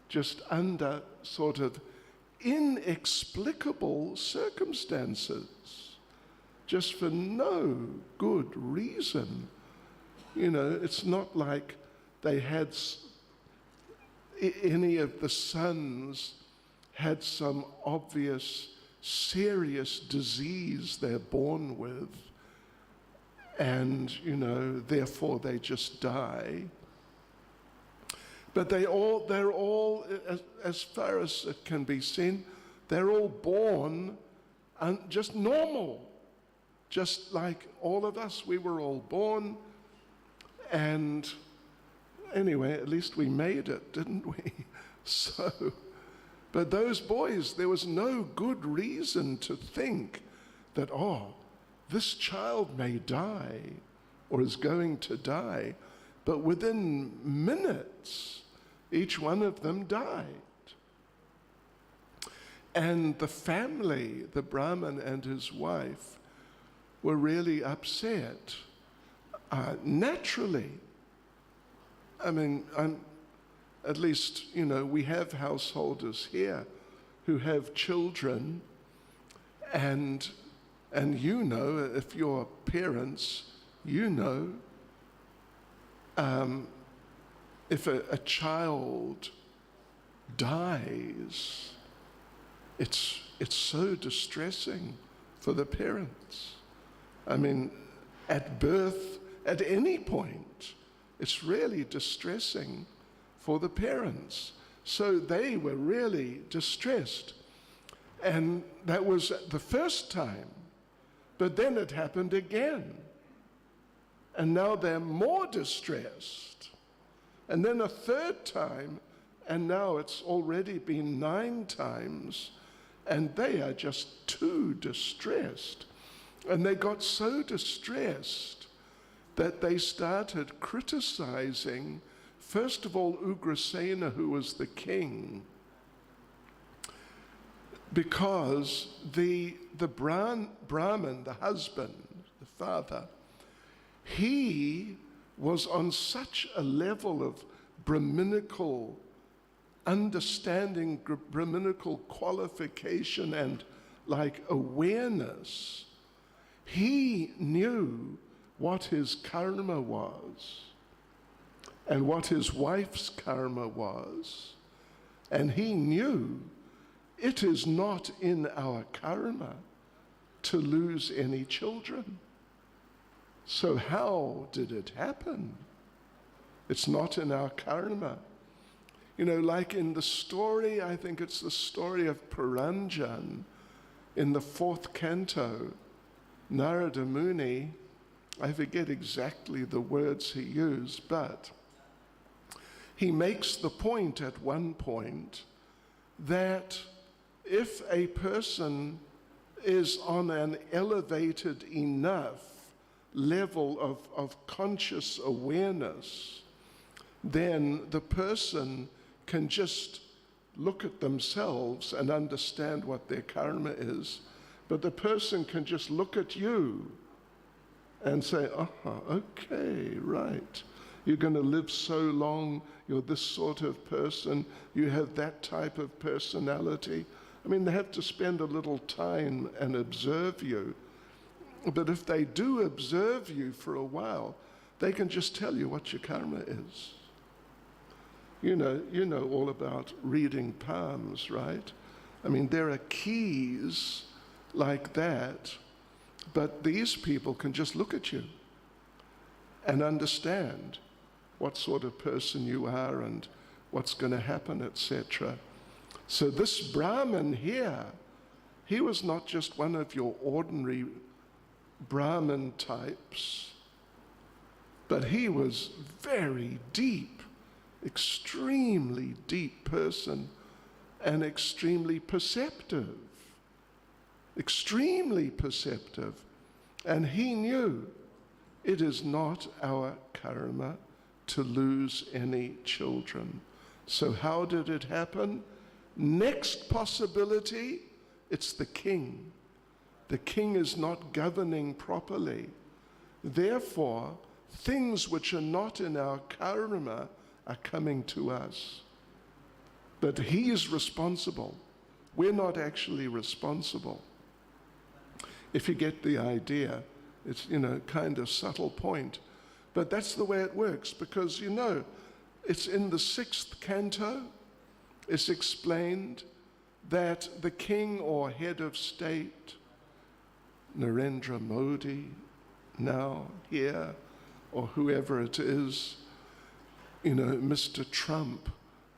just under sort of inexplicable circumstances, just for no good reason. You know, it's not like they had any of the sons had some obvious serious disease they're born with, and, you know, therefore they just die. But they're all, as far as it can be seen, they're all born just normal, just like all of us. We were all born, and anyway, at least we made it, didn't we? So, but those boys, there was no good reason to think that, oh, this child may die or is going to die. But within minutes, each one of them died. And the family, the Brahmin and his wife, were really upset. Naturally. I mean, at least, you know, we have householders here who have children, and you know, if you're parents, you know, if a child dies, it's so distressing for the parents. I mean, at birth, at any point, it's really distressing for the parents. So they were really distressed. And that was the first time. But then it happened again. And now they're more distressed. And then a third time, and now it's already been 9 times, and they are just too distressed. And they got so distressed that they started criticizing, first of all, Ugrasena, who was the king, because the Brahmin, the husband, the father, he was on such a level of Brahminical understanding, Brahminical qualification and like awareness. He knew what his karma was and what his wife's karma was. And he knew it is not in our karma to lose any children. So how did it happen? It's not in our karma. You know, like in the story, I think it's the story of Puranjan in the 4th canto, Narada Muni, I forget exactly the words he used, but he makes the point at one point that if a person is on an elevated enough level of conscious awareness, then the person can just look at themselves and understand what their karma is. But the person can just look at you and say, okay, right. You're going to live so long, you're this sort of person, you have that type of personality. I mean, they have to spend a little time and observe you. But if they do observe you for a while, they can just tell you what your karma is. You know all about reading palms, right? I mean, there are keys like that, but these people can just look at you and understand what sort of person you are and what's going to happen, etc. So this Brahmin here, he was not just one of your ordinary Brahmin types, but he was very deep, extremely deep person, and extremely perceptive. And he knew it is not our karma to lose any children. So how did it happen? Next possibility, it's the king. The king is not governing properly. Therefore, things which are not in our karma are coming to us. But he is responsible. We're not actually responsible. If you get the idea, it's, kind of subtle point. But that's the way it works, because, it's in the 6th canto, it's explained that the king or head of state, Narendra Modi, now here, or whoever it is, Mr. Trump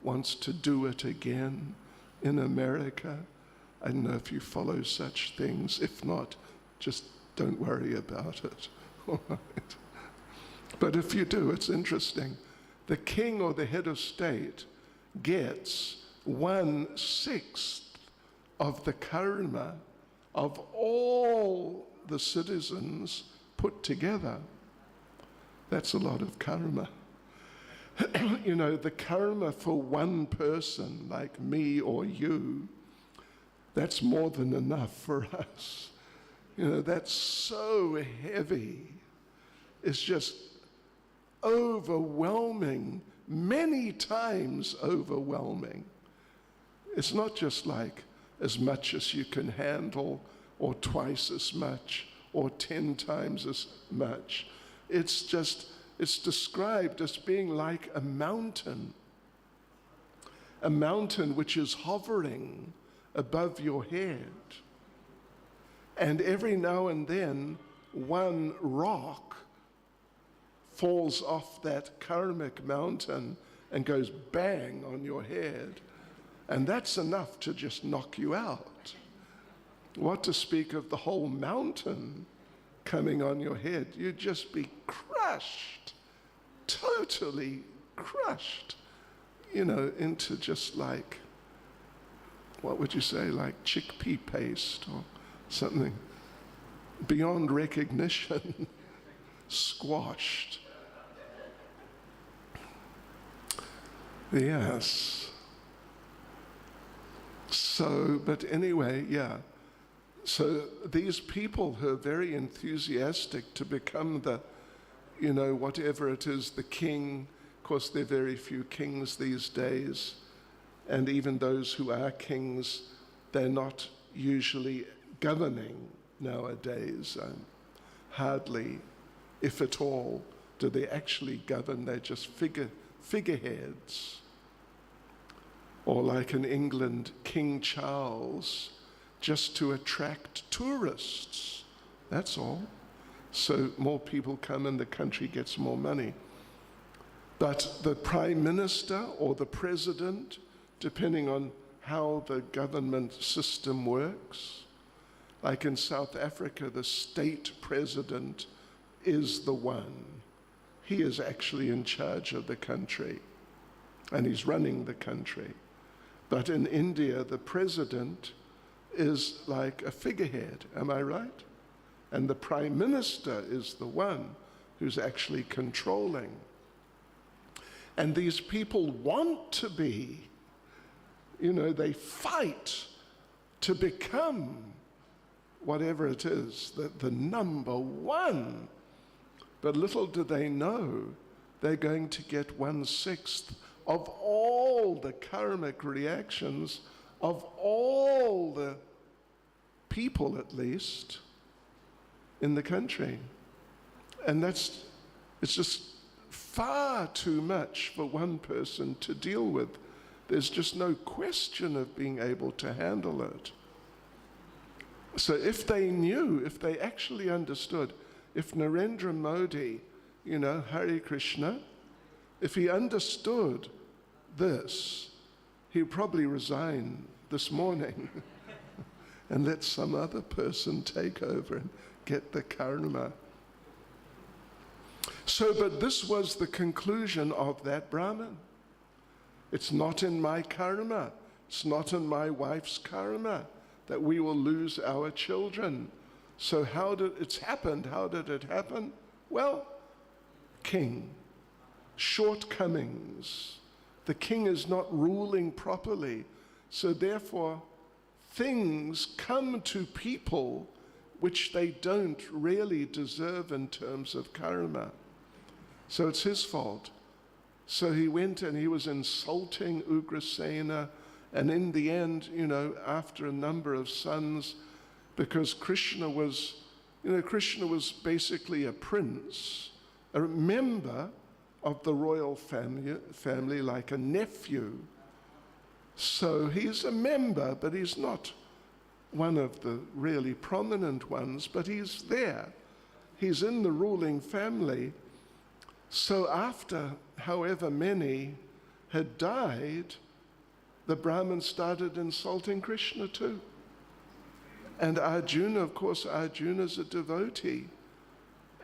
wants to do it again in America. I don't know if you follow such things. If not, just don't worry about it. All right. But if you do, it's interesting. The king or the head of state gets 1/6 of the karma of all the citizens put together. That's a lot of karma. The karma for one person like me or you, that's more than enough for us. That's so heavy. It's just overwhelming, many times overwhelming. It's not just like as much as you can handle, or twice as much, or 10 times as much. It's described as being like a mountain which is hovering above your head. And every now and then, one rock falls off that karmic mountain and goes bang on your head. And that's enough to just knock you out. What to speak of the whole mountain coming on your head? You'd just be crushed, totally crushed, into just like, what would you say, like chickpea paste or something beyond recognition, squashed. Yes. So, but anyway, yeah. So these people who are very enthusiastic to become the, whatever it is, the king. Of course, there are very few kings these days. And even those who are kings, they're not usually governing nowadays. Hardly, if at all, do they actually govern. They're just figureheads. Or like in England, King Charles, just to attract tourists. That's all. So more people come and the country gets more money. But the prime minister or the president, depending on how the government system works, like in South Africa, the state president is the one. He is actually in charge of the country, and he's running the country. But in India, the president is like a figurehead, am I right? And the prime minister is the one who's actually controlling. And these people want to be, they fight to become whatever it is, the number one. But little do they know, they're going to get 1/6 of all the karmic reactions of all the people, at least, in the country. And it's just far too much for one person to deal with. There's just no question of being able to handle it. So if they knew, if they actually understood, if Narendra Modi, Hare Krishna, if he understood this, he'd probably resign this morning and let some other person take over and get the karma. So, but this was the conclusion of that Brahmin. It's not in my karma, it's not in my wife's karma that we will lose our children. So how did it happen? Well, king, shortcomings. The king is not ruling properly. So therefore, things come to people which they don't really deserve in terms of karma. So it's his fault. So he went and he was insulting Ugrasena, and in the end, after a number of sons, because Krishna was basically a prince, a member of the royal family, like a nephew. So he's a member, but he's not one of the really prominent ones, but he's there. He's in the ruling family. So after however many had died, the Brahmins started insulting Krishna too. And Arjuna, of course, Arjuna's a devotee,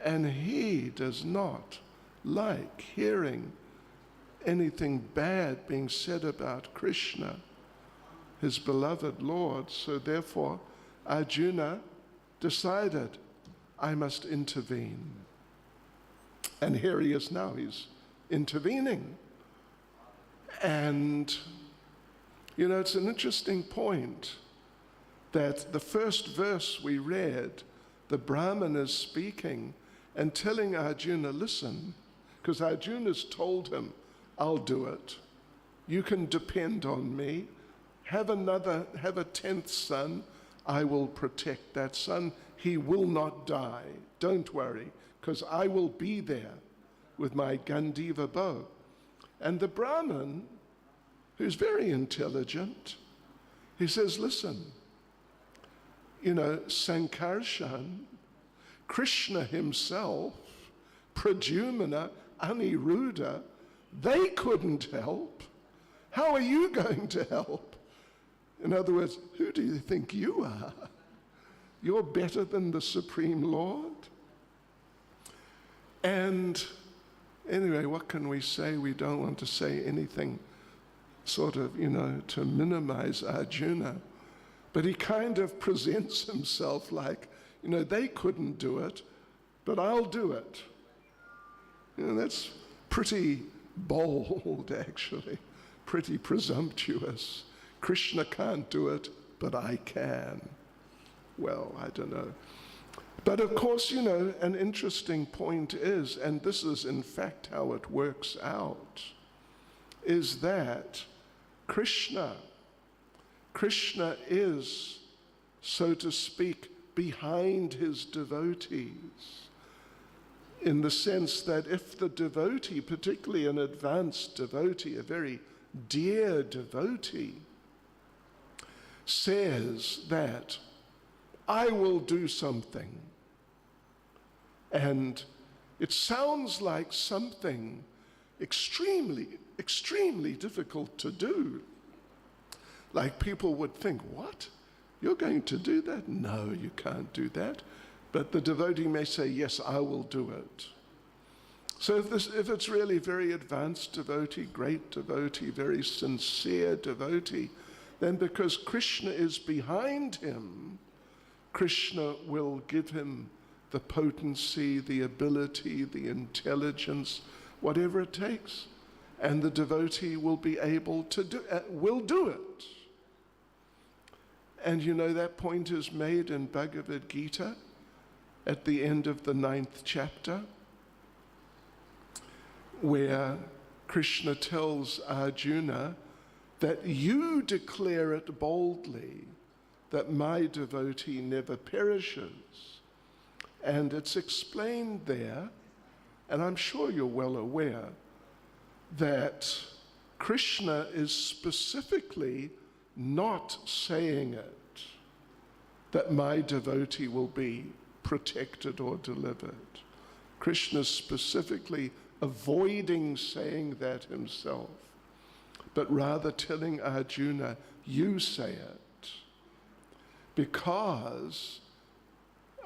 and he does not like hearing anything bad being said about Krishna, his beloved Lord. So therefore, Arjuna decided, I must intervene. And here he is now, he's intervening. And, it's an interesting point that the first verse we read, the Brahman is speaking and telling Arjuna, listen, because Arjuna's told him, I'll do it. You can depend on me. Have a 10th son. I will protect that son. He will not die. Don't worry, because I will be there with my Gandiva bow. And the Brahman, who's very intelligent, he says, listen, Sankarshan, Krishna himself, Pradyumna, Aniruddha, they couldn't help. How are you going to help? In other words, who do you think you are? You're better than the Supreme Lord? And anyway, what can we say? We don't want to say anything sort of, to minimize Arjuna. But he kind of presents himself like, they couldn't do it, but I'll do it. That's pretty bold, actually, pretty presumptuous. Krishna can't do it, but I can. Well, I don't know. But of course, an interesting point is, and this is in fact how it works out, is that Krishna is, so to speak, behind his devotees, in the sense that if the devotee, particularly an advanced devotee, a very dear devotee, says that I will do something, and it sounds like something extremely, extremely difficult to do. Like people would think, what? You're going to do that? No, you can't do that. But the devotee may say, yes, I will do it. So if it's really very advanced devotee, great devotee, very sincere devotee, then because Krishna is behind him, Krishna will give him the potency, the ability, the intelligence, whatever it takes. And the devotee will be able to will do it. And that point is made in Bhagavad Gita at the end of the 9th chapter, where Krishna tells Arjuna that you declare it boldly that my devotee never perishes. And it's explained there, and I'm sure you're well aware, that Krishna is specifically not saying it, that my devotee will be protected or delivered. Krishna is specifically avoiding saying that himself, but rather telling Arjuna, you say it. Because,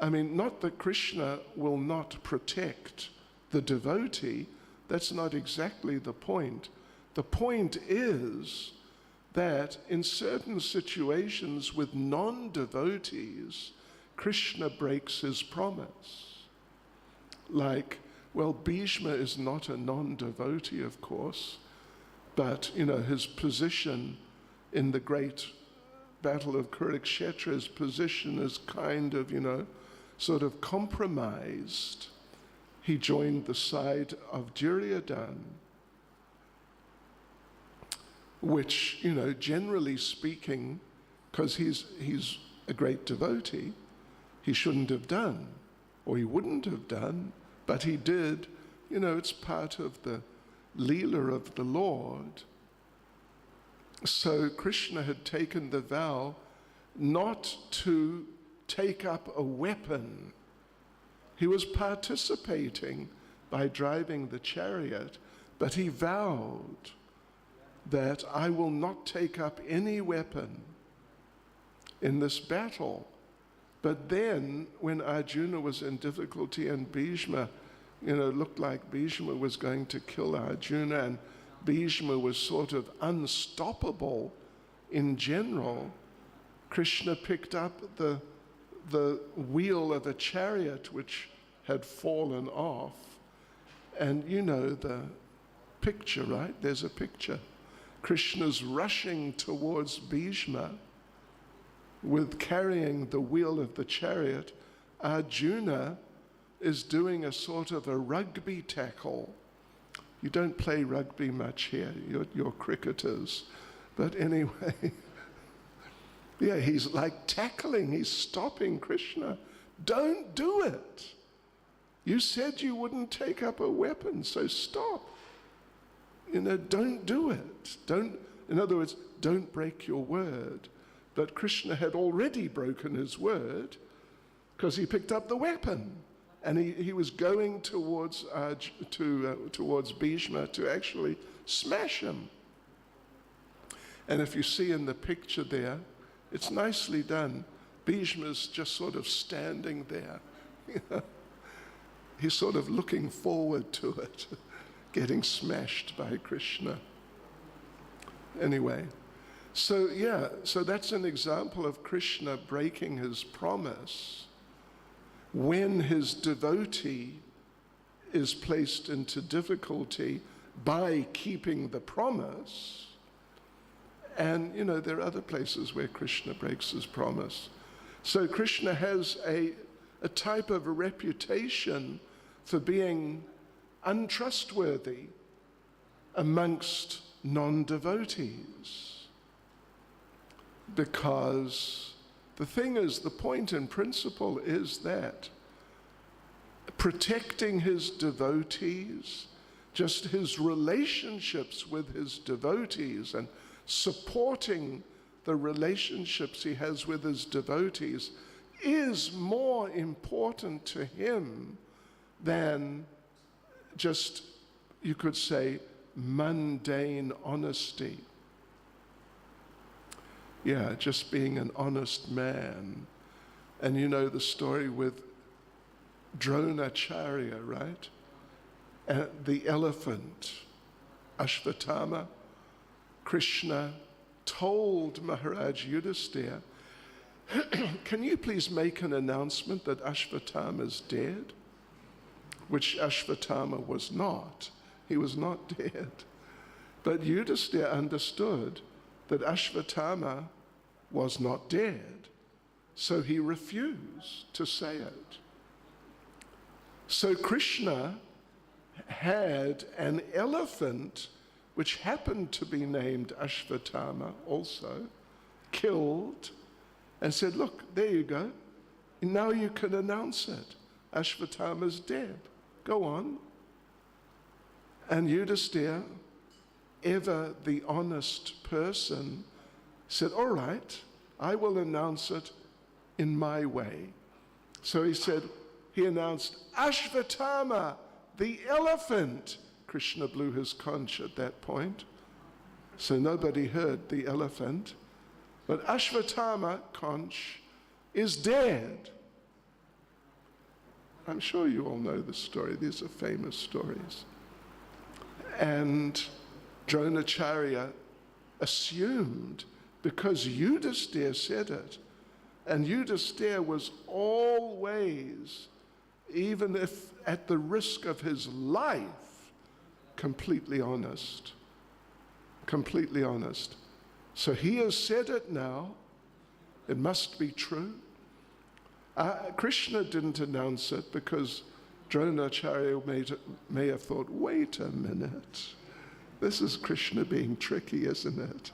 not that Krishna will not protect the devotee, that's not exactly the point. The point is that in certain situations with non-devotees, Krishna breaks his promise. Like, Bhishma is not a non-devotee, of course, but, his position in the great Battle of Kurukshetra's position is kind of, sort of compromised, he joined the side of Duryodhana, which, generally speaking, because he's a great devotee, he shouldn't have done, or he wouldn't have done, but he did. It's part of the Leela of the Lord. So Krishna had taken the vow not to take up a weapon. He was participating by driving the chariot, but he vowed that I will not take up any weapon in this battle. But then, when Arjuna was in difficulty and Bhishma, looked like Bhishma was going to kill Arjuna, and Bhishma was sort of unstoppable in general, Krishna picked up the wheel of a chariot which had fallen off. And the picture, right? There's a picture. Krishna's rushing towards Bhishma with carrying the wheel of the chariot. Arjuna is doing a sort of a rugby tackle. You don't play rugby much here, you're cricketers. But anyway, yeah, he's like tackling, he's stopping Krishna. Don't do it. You said you wouldn't take up a weapon, so stop. Don't do it. In other words, don't break your word. But Krishna had already broken his word because he picked up the weapon. And he was going towards Bhishma to actually smash him. And if you see in the picture there, it's nicely done. Bhishma's just sort of standing there. He's sort of looking forward to it, getting smashed by Krishna. Anyway, so that's an example of Krishna breaking his promise. When his devotee is placed into difficulty by keeping the promise, and there are other places where Krishna breaks his promise. So Krishna has a type of a reputation for being untrustworthy amongst non-devotees. Because the thing is, the point in principle is that protecting his devotees, just his relationships with his devotees and supporting the relationships he has with his devotees is more important to him than just, you could say, mundane honesty. Yeah, just being an honest man. And you know the story with Dronacharya, right? And the elephant, Ashvatthama. Krishna told Maharaj Yudhisthira, can you please make an announcement that Ashvatthama is dead? Which Ashvatthama was not. He was not dead. But Yudhisthira understood that Ashvatthama was not dead, so he refused to say it. So Krishna had an elephant which happened to be named Ashvatthama also, killed, and said, look, there you go. Now you can announce it. Ashvatthama's dead. Go on. And Yudhisthira, ever the honest person, said, all right, I will announce it in my way. So he announced, Ashvatthama, the elephant. Krishna blew his conch at that point, so nobody heard the elephant. But Ashvatthama, conch, is dead. I'm sure you all know the story. These are famous stories. And Dronacharya assumed, because Yudhisthira said it, and Yudhisthira was always, even if at the risk of his life, completely honest. Completely honest. So he has said it now, It must be true. Krishna didn't announce it because Dronacharya may have thought, wait a minute, this is Krishna being tricky, isn't it?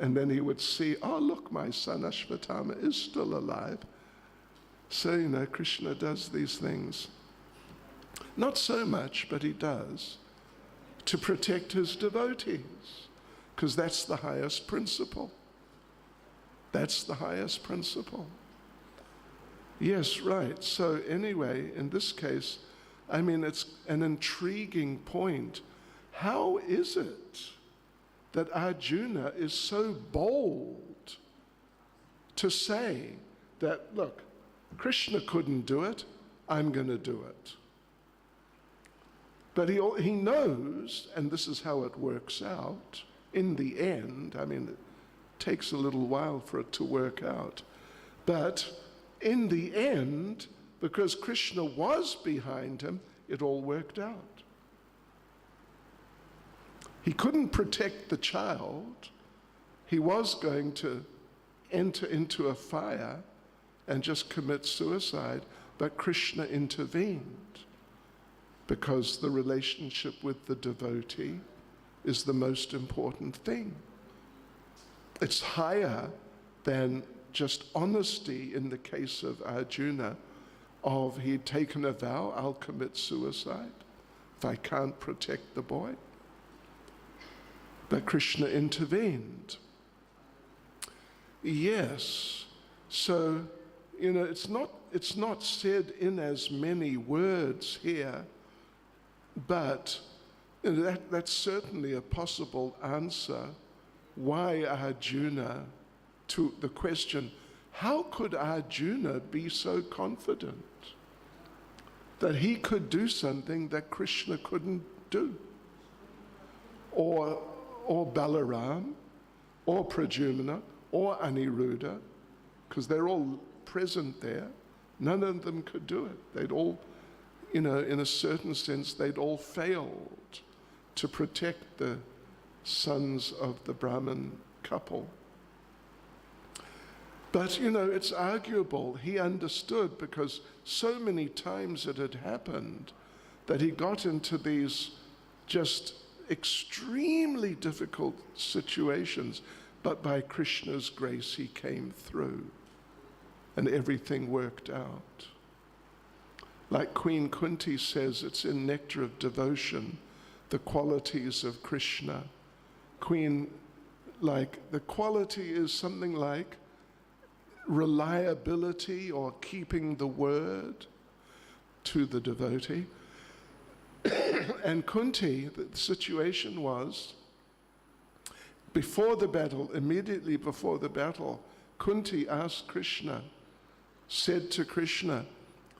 And then he would see, oh, look, my son Ashvatthama is still alive. So, Krishna does these things. Not so much, but he does, to protect his devotees, because that's the highest principle. That's the highest principle. Yes, right. So anyway, in this case, it's an intriguing point. How is it that Arjuna is so bold to say that, look, Krishna couldn't do it, I'm going to do it? But he knows, and this is how it works out, in the end, it takes a little while for it to work out, but in the end, because Krishna was behind him, it all worked out. He couldn't protect the child. He was going to enter into a fire and just commit suicide, but Krishna intervened because the relationship with the devotee is the most important thing. It's higher than just honesty in the case of Arjuna, of he'd taken a vow, I'll commit suicide if I can't protect the boy. But Krishna intervened. Yes, so, it's not said in as many words here, but that's certainly a possible answer why Arjuna, to the question, how could Arjuna be so confident that he could do something that Krishna couldn't do? Or Balaram, or Pradyumna, or Aniruddha, because they're all present there. None of them could do it. They'd all, in a certain sense, they'd all failed to protect the sons of the Brahmin couple. But, it's arguable. He understood because so many times it had happened that he got into these just extremely difficult situations, but by Krishna's grace he came through and everything worked out. Like Queen Kunti says, it's in Nectar of Devotion, the qualities of Krishna. The quality is something like reliability or keeping the word to the devotee. And Kunti, the situation was, before the battle, immediately before the battle, Kunti asked Krishna, said to Krishna,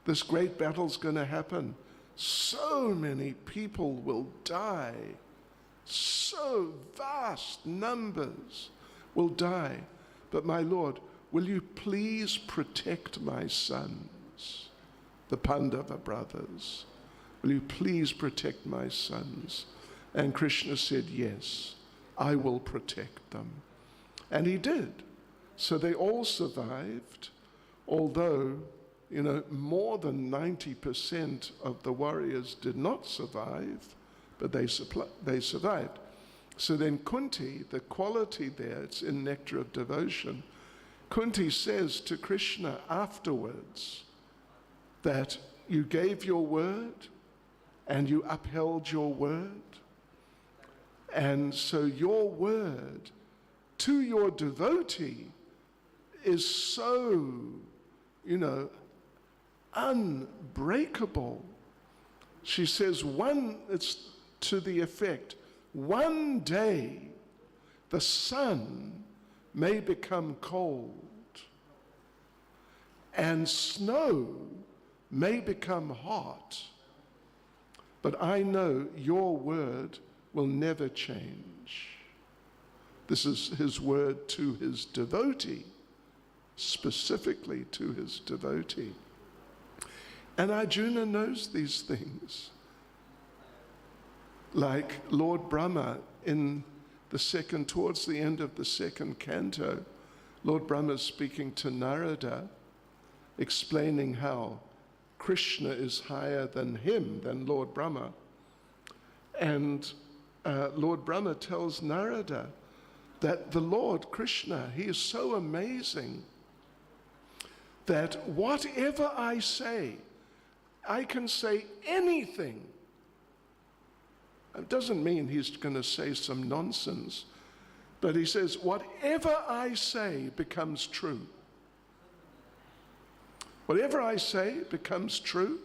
this great battle's going to happen. So many people will die. So vast numbers will die. But my Lord, will you please protect my sons, the Pandava brothers? Will you please protect my sons? And Krishna said, yes, I will protect them. And he did. So they all survived, although, more than 90% of the warriors did not survive, but they survived. So then Kunti, the quality there, it's in Nectar of Devotion, Kunti says to Krishna afterwards that you gave your word and you upheld your word. And so your word to your devotee is so, unbreakable. She says it's to the effect, one day the sun may become cold and snow may become hot, but I know your word will never change. This is his word to his devotee, specifically to his devotee. And Arjuna knows these things. Like Lord Brahma towards the end of the second canto, Lord Brahma is speaking to Narada, explaining how Krishna is higher than him, than Lord Brahma. And Lord Brahma tells Narada that the Lord Krishna, he is so amazing that whatever I say, I can say anything. It doesn't mean he's going to say some nonsense, but he says, whatever I say becomes true. Whatever I say becomes true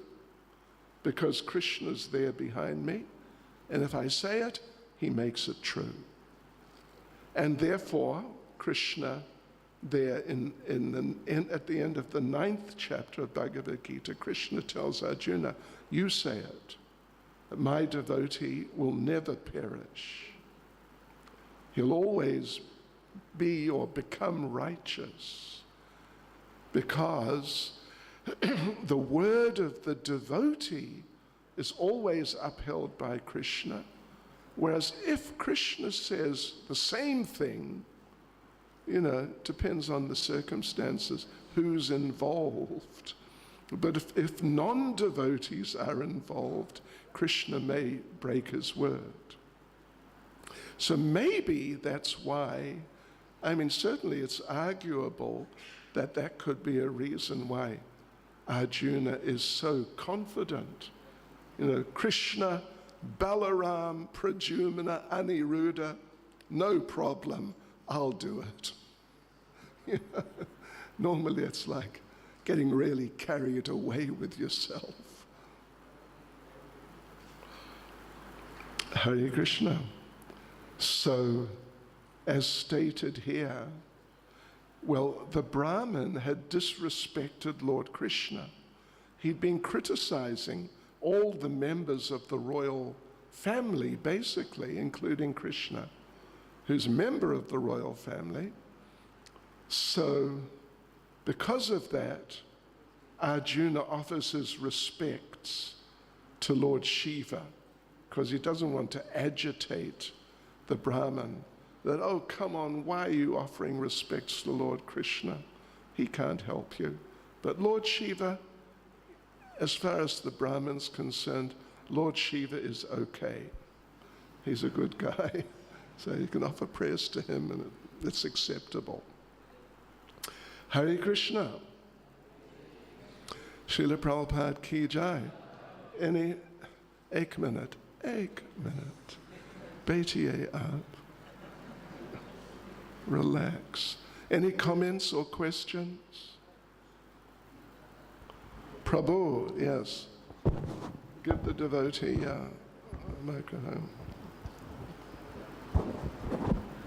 because Krishna's there behind me, and if I say it, he makes it true. And therefore, Krishna, there at the end of the 9th chapter of Bhagavad Gita, Krishna tells Arjuna, you say it, that my devotee will never perish. He'll always be or become righteous because the word of the devotee is always upheld by Krishna. Whereas if Krishna says the same thing, depends on the circumstances, who's involved. But if non-devotees are involved, Krishna may break his word. So maybe that's why, certainly it's arguable that that could be a reason why Arjuna is so confident. Krishna, Balaram, Pradyumna, Aniruddha, no problem, I'll do it. Normally it's like getting really carried away with yourself. Hare Krishna. So, as stated here, the Brahmin had disrespected Lord Krishna. He'd been criticizing all the members of the royal family, basically, including Krishna, who's a member of the royal family. So, because of that, Arjuna offers his respects to Lord Shiva, because he doesn't want to agitate the Brahmin, that, oh, come on, why are you offering respects to Lord Krishna? He can't help you. But Lord Shiva, as far as the Brahmin's concerned, Lord Shiva is okay. He's a good guy. So you can offer prayers to him and it's acceptable. Hare Krishna. Srila Prabhupada ki jai. Ek minute. Baitiye aap. Relax. Any comments or questions? Prabhu, yes. Give the devotee a microphone.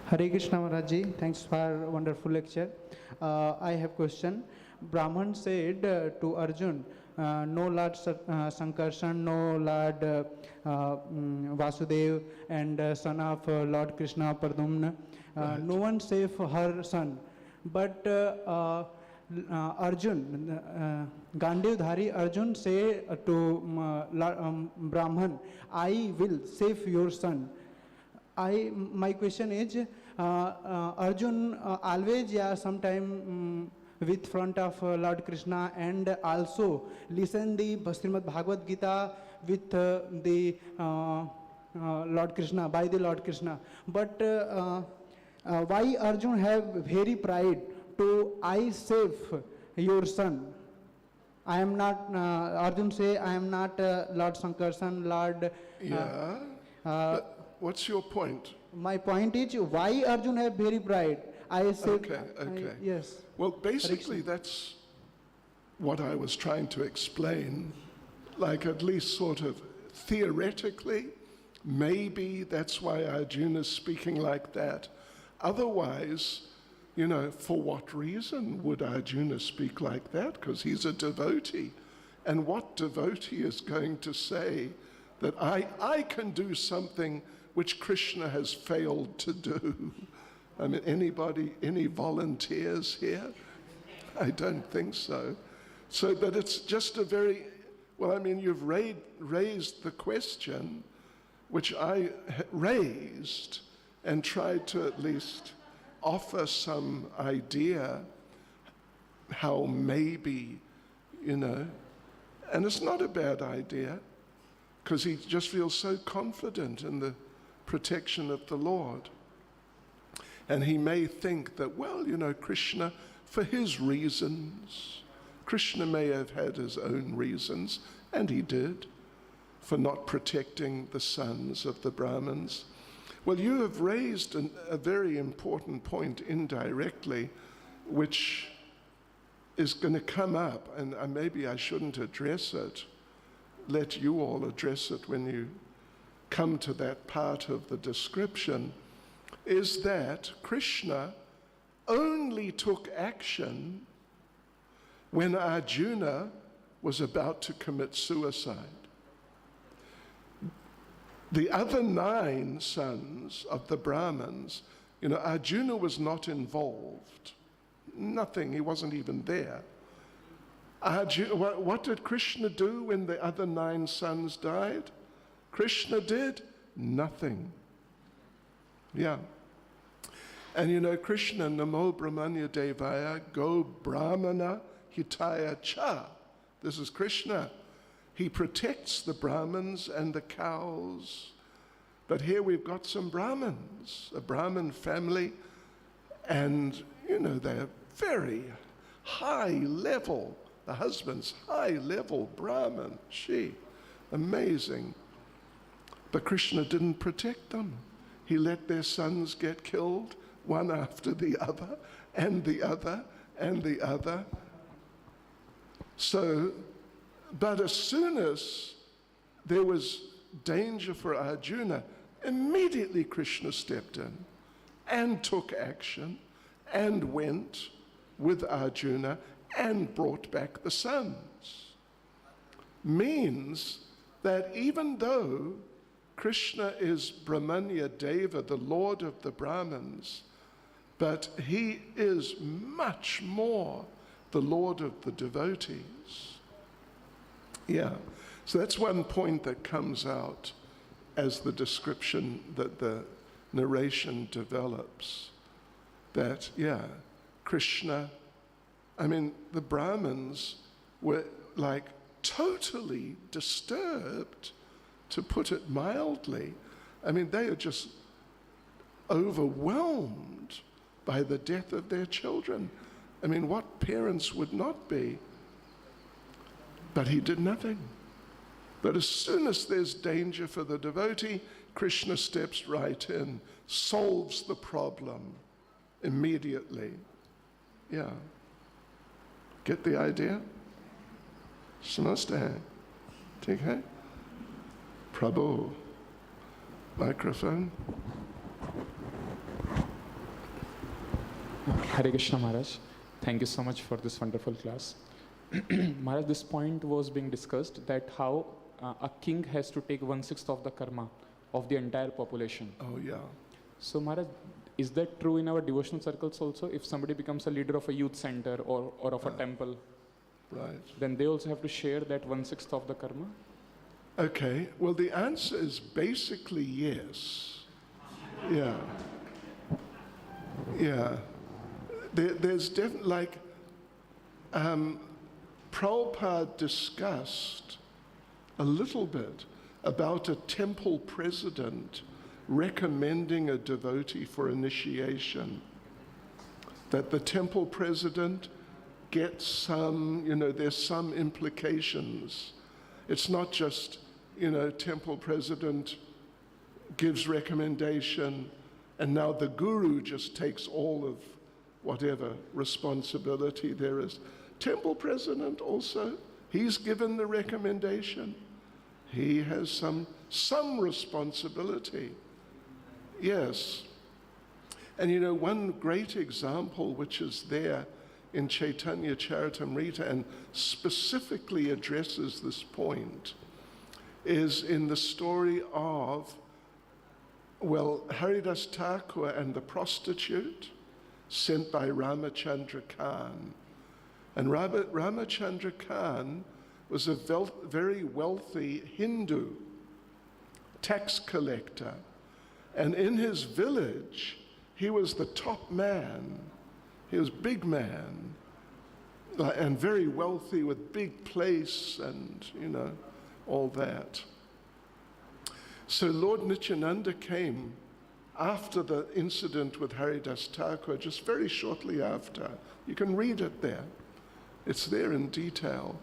Hare Krishna Maharaj Ji, thanks for a wonderful lecture. I have question. Brahman said to Arjun, no Lord Sankarshan, no Lord Vasudev, and son of Lord Krishna Pardumna. Right. No one save her son. But Arjun, Gandhivdhari Arjun say to Brahman, I will save your son. My question is, Arjun always, sometime with front of Lord Krishna and also listen the Srimad Bhagavad Gita with the Lord Krishna, by the Lord Krishna. But why Arjun have very pride to I save your son? I am not, Arjun say, I am not Lord Sankarshan, Lord... but what's your point? My point is, why Arjun have very pride? I said, okay. Yes. Well, basically that's what I was trying to explain, like at least sort of theoretically, maybe that's why Arjuna is speaking like that. Otherwise, for what reason would Arjuna speak like that? Because he's a devotee. And what devotee is going to say that I can do something which Krishna has failed to do? Any volunteers here? I don't think so. But it's just a very, you've raised the question which I raised and tried to at least offer some idea how maybe, and it's not a bad idea, because he just feels so confident in the protection of the Lord. And he may think that, well, Krishna, for his reasons, Krishna may have had his own reasons, and he did, for not protecting the sons of the Brahmins. Well, you have raised a very important point indirectly, which is going to come up, and maybe I shouldn't address it. Let you all address it when you come to that part of the description, is that Krishna only took action when Arjuna was about to commit suicide. The other 9 sons of the Brahmins, Arjuna was not involved. Nothing, he wasn't even there. What did Krishna do when the other 9 sons died? Krishna did nothing. Yeah. And Krishna, Namo Brahmanya Devaya, Go Brahmana Hitaya Cha. This is Krishna. He protects the Brahmins and the cows. But here we've got some Brahmins, a Brahmin family, and, they're very high level. The husband's high level Brahmin. Amazing. But Krishna didn't protect them. He let their sons get killed, one after the other, and the other, and the other. So, but as soon as there was danger for Arjuna, immediately Krishna stepped in and took action and went with Arjuna and brought back the sons. Means that even though Krishna is Brahmanya Deva, the Lord of the Brahmins, but he is much more the Lord of the devotees. Yeah, so that's one point that comes out as the description that the narration develops. That, Krishna, the Brahmins were like totally disturbed, to put it mildly. They are just overwhelmed by the death of their children. What parents would not be? But he did nothing. But as soon as there's danger for the devotee, Krishna steps right in, solves the problem immediately. Yeah. Get the idea? Samajhte hai? Theek hai? Prabhu. Microphone. Hare Krishna Maharaj. Thank you so much for this wonderful class. Maharaj, this point was being discussed, that how a king has to take 1/6 of the karma of the entire population. Oh, yeah. So Maharaj, is that true in our devotional circles also? If somebody becomes a leader of a youth center or of a temple, right, then they also have to share that 1/6 of the karma? Okay, well, the answer is basically yes. Yeah. Yeah. There's definitely, Prabhupada discussed a little bit about a temple president recommending a devotee for initiation. That the temple president gets some, there's some implications. It's not just, temple president gives recommendation and now the guru just takes all of whatever responsibility there is. Temple president also, he's given the recommendation. He has some responsibility. Yes. And one great example which is there in Chaitanya Charitamrita and specifically addresses this point is in the story of, Haridas Thakur and the prostitute sent by Ramachandra Khan. And Ramachandra Khan was a very wealthy Hindu tax collector. And in his village, he was the top man. He was big man and very wealthy with big place and, all that. So Lord Nityananda came after the incident with Haridas Thakur, just very shortly after. You can read it there. It's there in detail.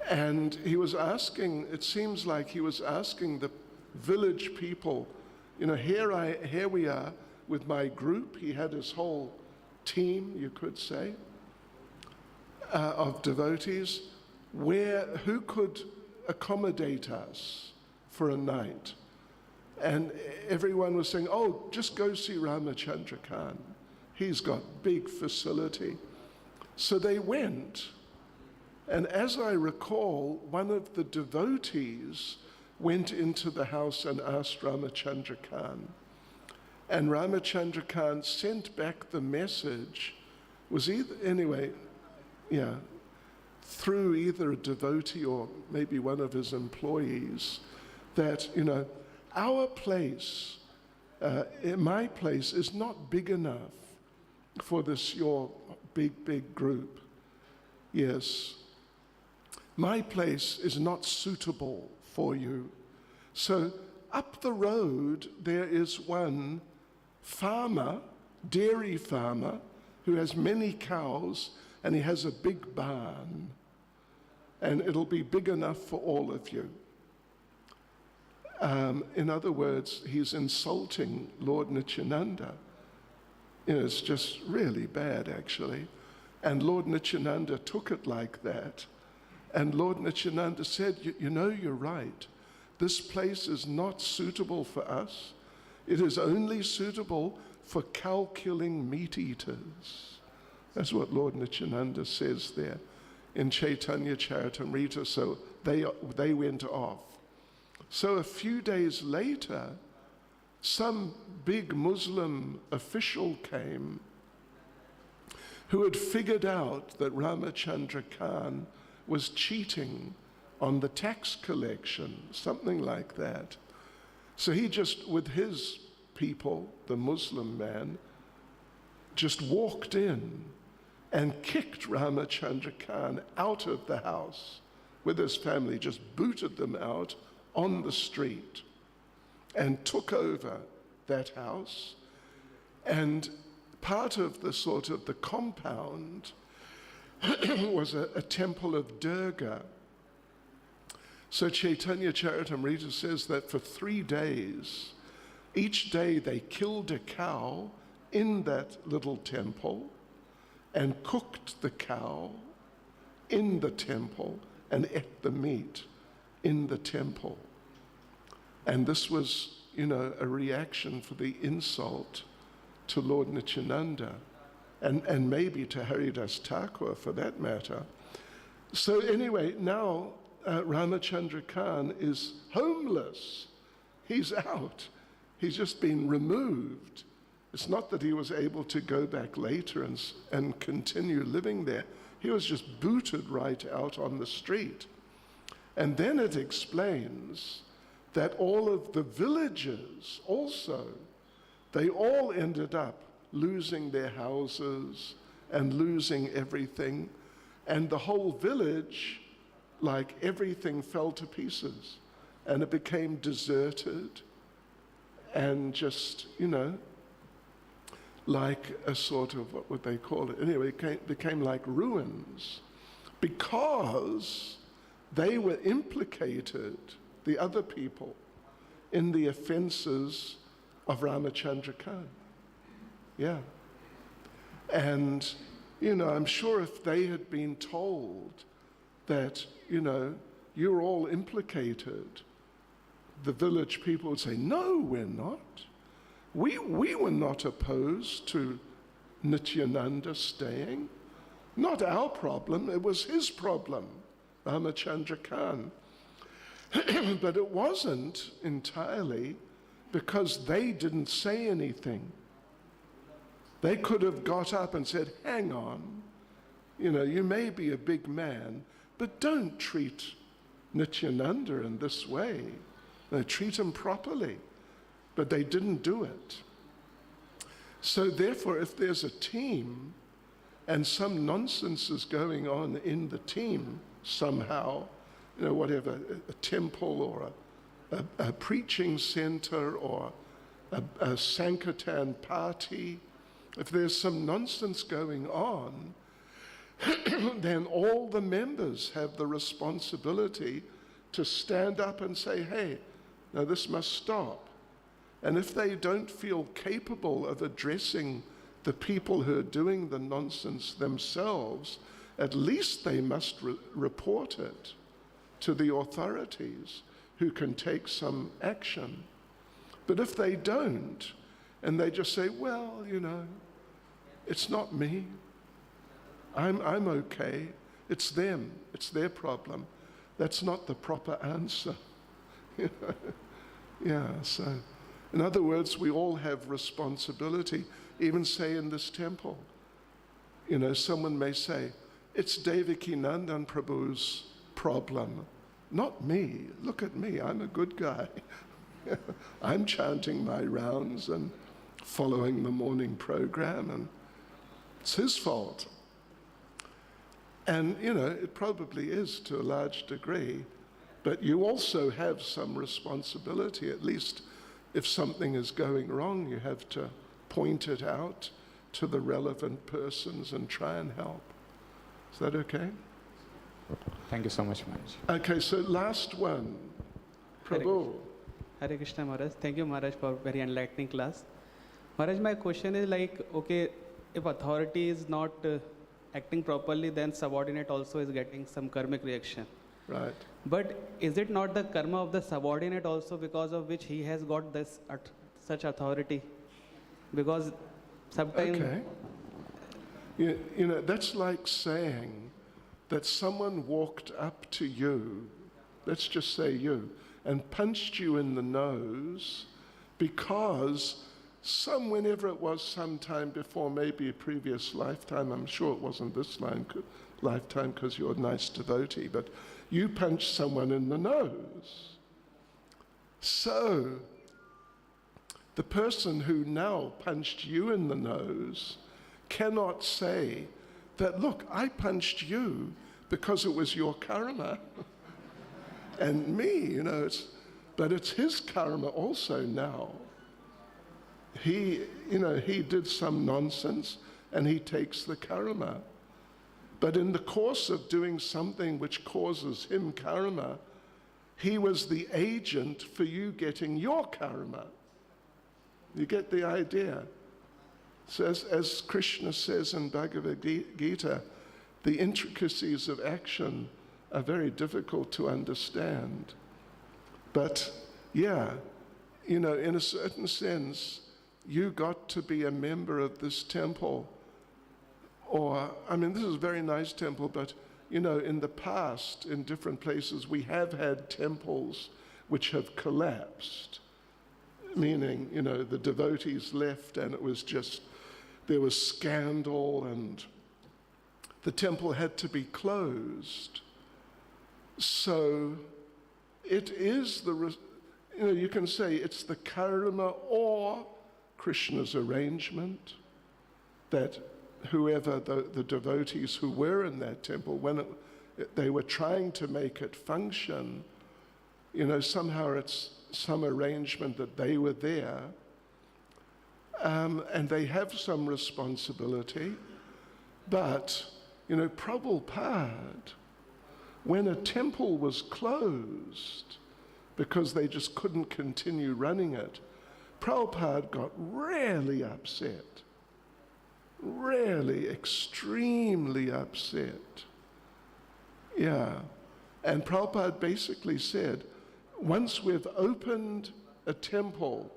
And he was asking, it seems like he was asking the village people, here we are with my group. He had his whole team, you could say, of devotees, who could accommodate us for a night. And everyone was saying, oh, just go see Ramachandra Khan. He's got big facility. So they went. And as I recall, one of the devotees went into the house and asked Ramachandra Khan. And Ramachandra Khan sent back the message, through either a devotee or maybe one of his employees, that, our place, my place, is not big enough for this, your big group. Yes. My place is not suitable for you. So up the road, there is one farmer, dairy farmer, who has many cows, and he has a big barn. And it'll be big enough for all of you. In other words, he's insulting Lord Nityananda. It's just really bad, actually. And Lord Nityananda took it like that. And Lord Nityananda said, you're right. This place is not suitable for us. It is only suitable for cow-killing meat-eaters. That's what Lord Nityananda says there in Chaitanya Charitamrita. So they went off. So a few days later, some big Muslim official came who had figured out that Ramachandra Khan was cheating on the tax collection, something like that. So he just, with his people, the Muslim man, just walked in and kicked Ramachandra Khan out of the house with his family, just booted them out on the street and took over that house. And part of the compound was a temple of Durga. So Chaitanya Charitamrita says that for 3 days, each day they killed a cow in that little temple and cooked the cow in the temple and ate the meat in the temple. And this was, a reaction for the insult to Lord Nityananda and maybe to Haridas Thakur for that matter. So anyway, now Ramachandra Khan is homeless. He's out. He's just been removed. It's not that he was able to go back later and continue living there. He was just booted right out on the street. And then it explains that all of the villagers also, they all ended up losing their houses and losing everything. And the whole village, like everything fell to pieces. And it became deserted and just, like a sort of, what would they call it? Anyway, it became like ruins because they were implicated, the other people, in the offenses of Ramachandra Khan. Yeah. And, I'm sure if they had been told that, you're all implicated, the village people would say, no, we're not. We were not opposed to Nityananda staying. Not our problem, it was his problem, Ramachandra Khan. But it wasn't entirely because they didn't say anything. They could have got up and said, hang on, you may be a big man, but don't treat Nityananda in this way. No, treat him properly. But they didn't do it. So therefore, if there's a team and some nonsense is going on in the team somehow, you know, whatever, a temple or a preaching center or a Sankirtan party, if there's some nonsense going on, then all the members have the responsibility to stand up and say, hey, now this must stop. And if they don't feel capable of addressing the people who are doing the nonsense themselves, at least they must report it to the authorities who can take some action. But if they don't, and they just say, well, you know, it's not me, I'm okay, it's them, it's their problem, that's not the proper answer. Yeah, so in other words, we all have responsibility. Even say in this temple, you know, someone may say, it's Devaki Nandan Prabhu's problem, not me. Look at me, I'm a good guy. I'm chanting my rounds and following the morning program, and it's his fault. And, you know, it probably is to a large degree, but you also have some responsibility. At least if something is going wrong, you have to point it out to the relevant persons and try and help. Is that okay? Thank you so much, Maharaj. Okay, so last one. Prabhu. Hare Krishna Maharaj. Thank you Maharaj for very enlightening class. Maharaj, my question is like, okay, if authority is not acting properly, then subordinate also is getting some karmic reaction. Right. But is it not the karma of the subordinate also because of which he has got this such authority? Because sometimes... Okay. You know, that's like saying that someone walked up to you, let's just say you, and punched you in the nose because whenever it was sometime before, maybe a previous lifetime, I'm sure it wasn't this lifetime because you're a nice devotee, but you punched someone in the nose. So the person who now punched you in the nose cannot say that, look, I punched you because it was your karma. And me, you know, but it's his karma also now. He did some nonsense and he takes the karma. But in the course of doing something which causes him karma, he was the agent for you getting your karma. You get the idea? So as Krishna says in Bhagavad Gita, the intricacies of action are very difficult to understand. But yeah, you know, in a certain sense, you got to be a member of this temple. Or, I mean, this is a very nice temple, but, you know, in the past, in different places, we have had temples which have collapsed. Meaning, you know, the devotees left and it was just, there was scandal and the temple had to be closed. So it is you can say it's the karma or Krishna's arrangement that whoever the devotees who were in that temple, when they were trying to make it function, you know, somehow it's some arrangement that they were there, and they have some responsibility. But, you know, Prabhupada, when a temple was closed because they just couldn't continue running it, Prabhupada got really upset, really extremely upset. Yeah, and Prabhupada basically said, once we've opened a temple,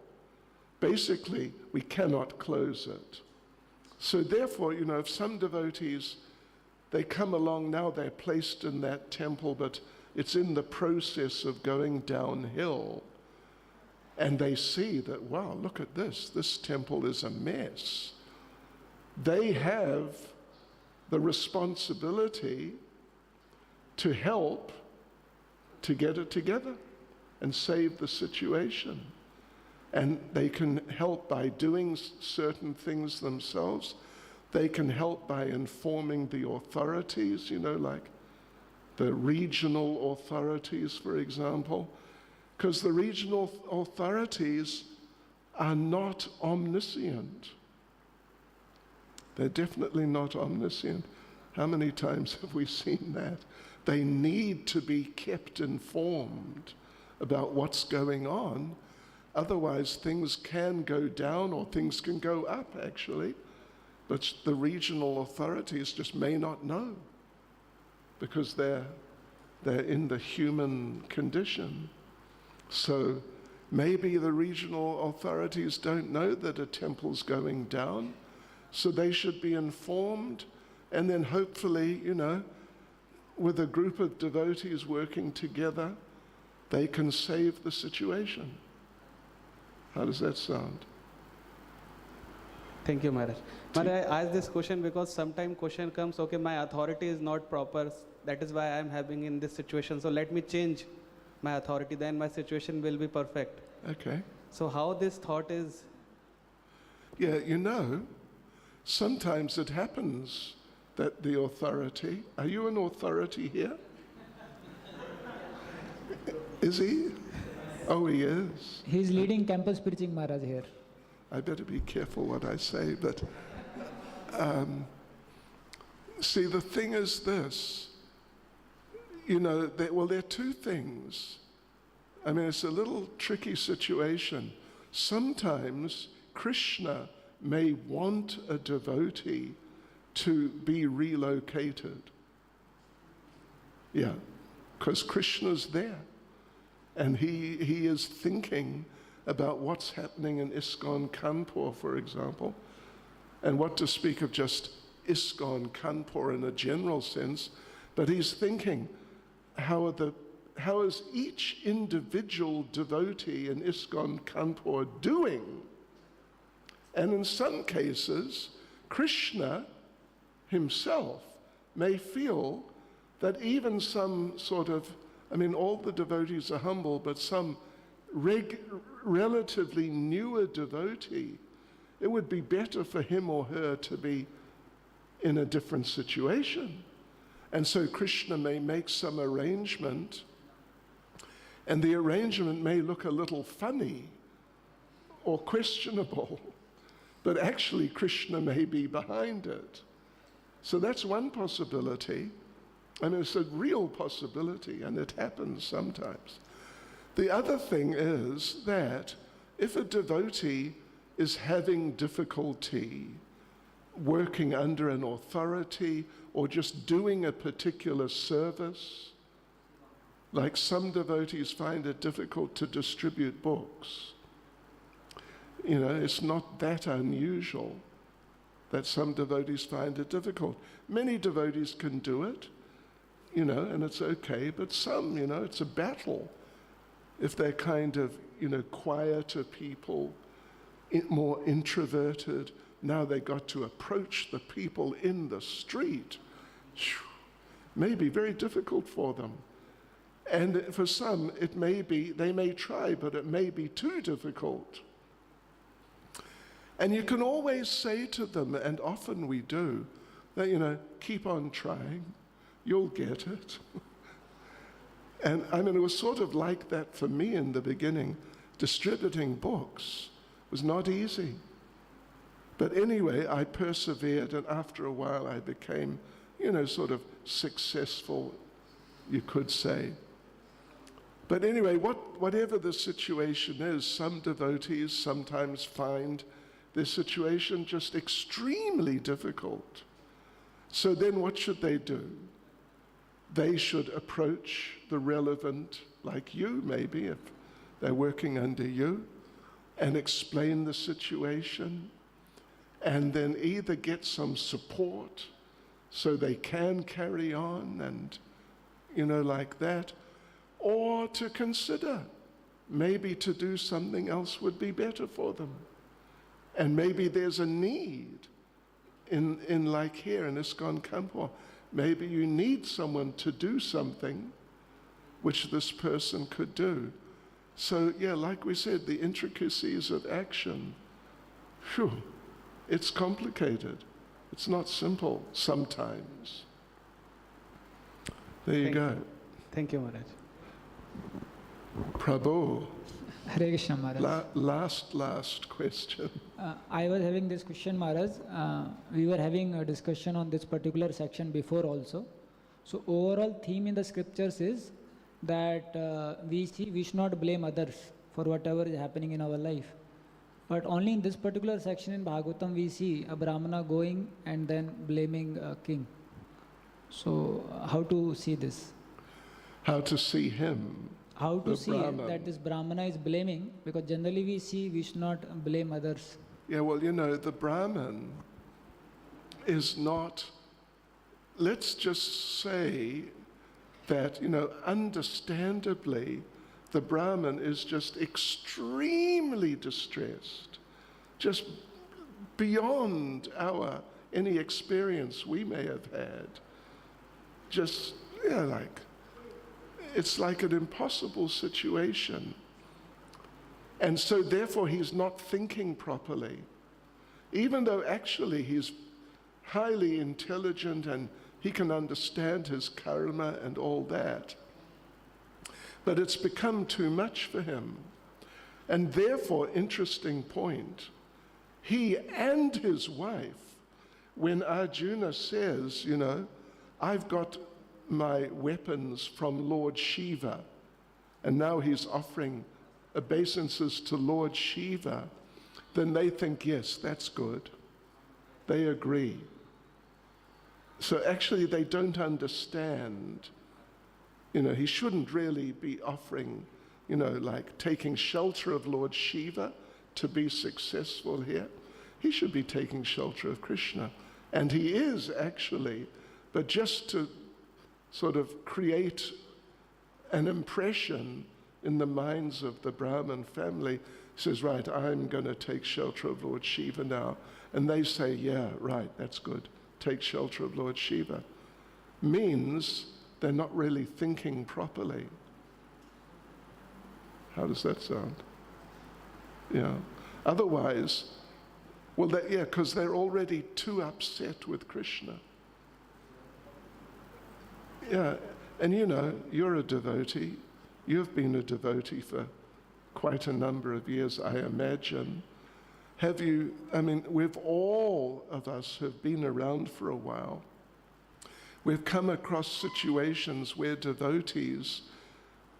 basically we cannot close it. So therefore, you know, if some devotees, they come along now, they're placed in that temple, but it's in the process of going downhill. And they see that, wow, look at this temple is a mess. They have the responsibility to help to get it together and save the situation. And they can help by doing certain things themselves. They can help by informing the authorities, like the regional authorities, for example, because the regional authorities are not omniscient. They're definitely not omniscient. How many times have we seen that? They need to be kept informed about what's going on. Otherwise, things can go down or things can go up, actually. But the regional authorities just may not know because they're in the human condition. So maybe the regional authorities don't know that a temple's going down, so they should be informed, and then hopefully, with a group of devotees working together, they can save the situation. How does that sound? Thank you, Maharaj. Maharaj, I ask this question because sometimes question comes, okay, my authority is not proper, that is why I am having in this situation, so let me change my authority, then my situation will be perfect. Okay. So how this thought is? Yeah, sometimes it happens that the authority, are you an authority here? Is he? Oh, he is. He's leading campus preaching, Maharaj, here. I better be careful what I say, but see, the thing is this, there are two things. I mean, it's a little tricky situation. Sometimes Krishna may want a devotee to be relocated. Yeah, because Krishna's there. And he is thinking about what's happening in ISKCON Kanpur, for example, and what to speak of just ISKCON Kanpur in a general sense, but he's thinking, how is each individual devotee in ISKCON Kanpur doing? And in some cases, Krishna himself may feel that even some sort of, all the devotees are humble, but some relatively newer devotee, it would be better for him or her to be in a different situation. And so Krishna may make some arrangement, and the arrangement may look a little funny or questionable, but actually Krishna may be behind it. So that's one possibility. It's a real possibility, and it happens sometimes. The other thing is that if a devotee is having difficulty working under an authority or just doing a particular service, like some devotees find it difficult to distribute books. It's not that unusual that some devotees find it difficult. Many devotees can do it, and it's okay, but some, it's a battle. If they're kind of, quieter people, more introverted, now they got to approach the people in the street. May be very difficult for them. And for some, they may try, but it may be too difficult. And you can always say to them, and often we do, that, keep on trying, you'll get it. And it was sort of like that for me in the beginning. Distributing books was not easy. But anyway, I persevered, and after a while I became, sort of successful, you could say. But anyway, whatever the situation is, some devotees sometimes find their situation just extremely difficult. So then what should they do? They should approach the relevant, like you maybe, if they're working under you, and explain the situation, and then either get some support so they can carry on and, like that, or to consider maybe to do something else would be better for them. And maybe there's a need in like here in ISKCON Kanpur. Maybe you need someone to do something which this person could do. So, yeah, like we said, the intricacies of action, phew, it's complicated. It's not simple sometimes. There you go. Thank you, Maharaj. Prabhu, Hare Krishna Maharaj. last question. I was having this question Maharaj. We were having a discussion on this particular section before also. So overall theme in the scriptures is that we should not blame others for whatever is happening in our life. But only in this particular section in Bhagavatam we see a Brahmana going and then blaming a king. So how to see this? How to see him. How to The see Brahman. that this Brahmana is blaming, because generally we see we should not blame others. Yeah, well, you know, the Brahman is not, let's just say that, you know, understandably, the Brahman is just extremely distressed, just beyond any experience we may have had. Just, yeah, like, it's like an impossible situation. And so therefore he's not thinking properly. Even though actually he's highly intelligent and he can understand his karma and all that. But it's become too much for him. And therefore, interesting point, he and his wife, when Arjuna says, you know, I've got my weapons from Lord Shiva, and now he's offering obeisances to Lord Shiva, then they think, yes, that's good. They agree. So actually they don't understand, you know, he shouldn't really be offering, you know, like taking shelter of Lord Shiva to be successful here. He should be taking shelter of Krishna. And he is actually, but just to sort of create an impression in the minds of the Brahmin family, he says, right, I'm going to take shelter of Lord Shiva now. And they say, yeah, right, that's good. Take shelter of Lord Shiva. Means they're not really thinking properly. How does that sound? Yeah. Otherwise, well, because they're already too upset with Krishna. Yeah, and you know, you're a devotee. You've been a devotee for quite a number of years, I imagine. Have you, I mean, all of us have been around for a while. We've come across situations where devotees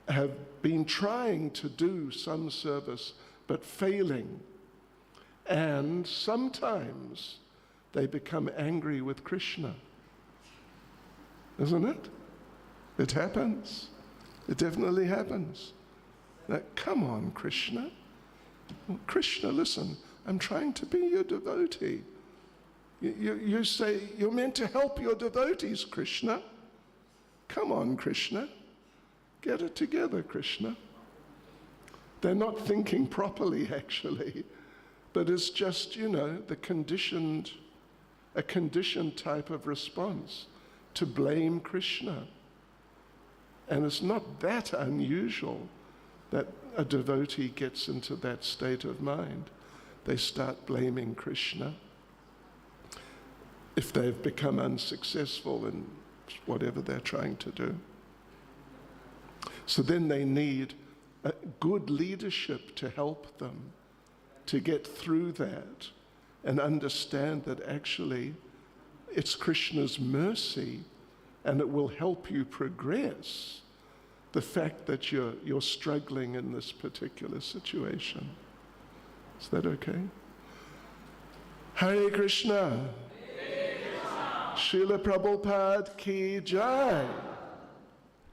have been trying to do some service, but failing. And sometimes they become angry with Krishna. Isn't it? It happens. It definitely happens. Now, come on, Krishna. Well, Krishna, listen, I'm trying to be your devotee. You say you're meant to help your devotees, Krishna. Come on, Krishna. Get it together, Krishna. They're not thinking properly, actually. But it's just, you know, a conditioned type of response to blame Krishna. And it's not that unusual that a devotee gets into that state of mind. They start blaming Krishna if they've become unsuccessful in whatever they're trying to do. So then they need a good leadership to help them to get through that and understand that actually it's Krishna's mercy and it will help you progress the fact that you're struggling in this particular situation. Is that okay? Hare Krishna. Srila Prabhupada ki jai.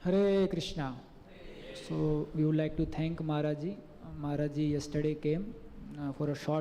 Hare Krishna. So we would like to thank Maharaj ji. Maharaj ji yesterday came for a short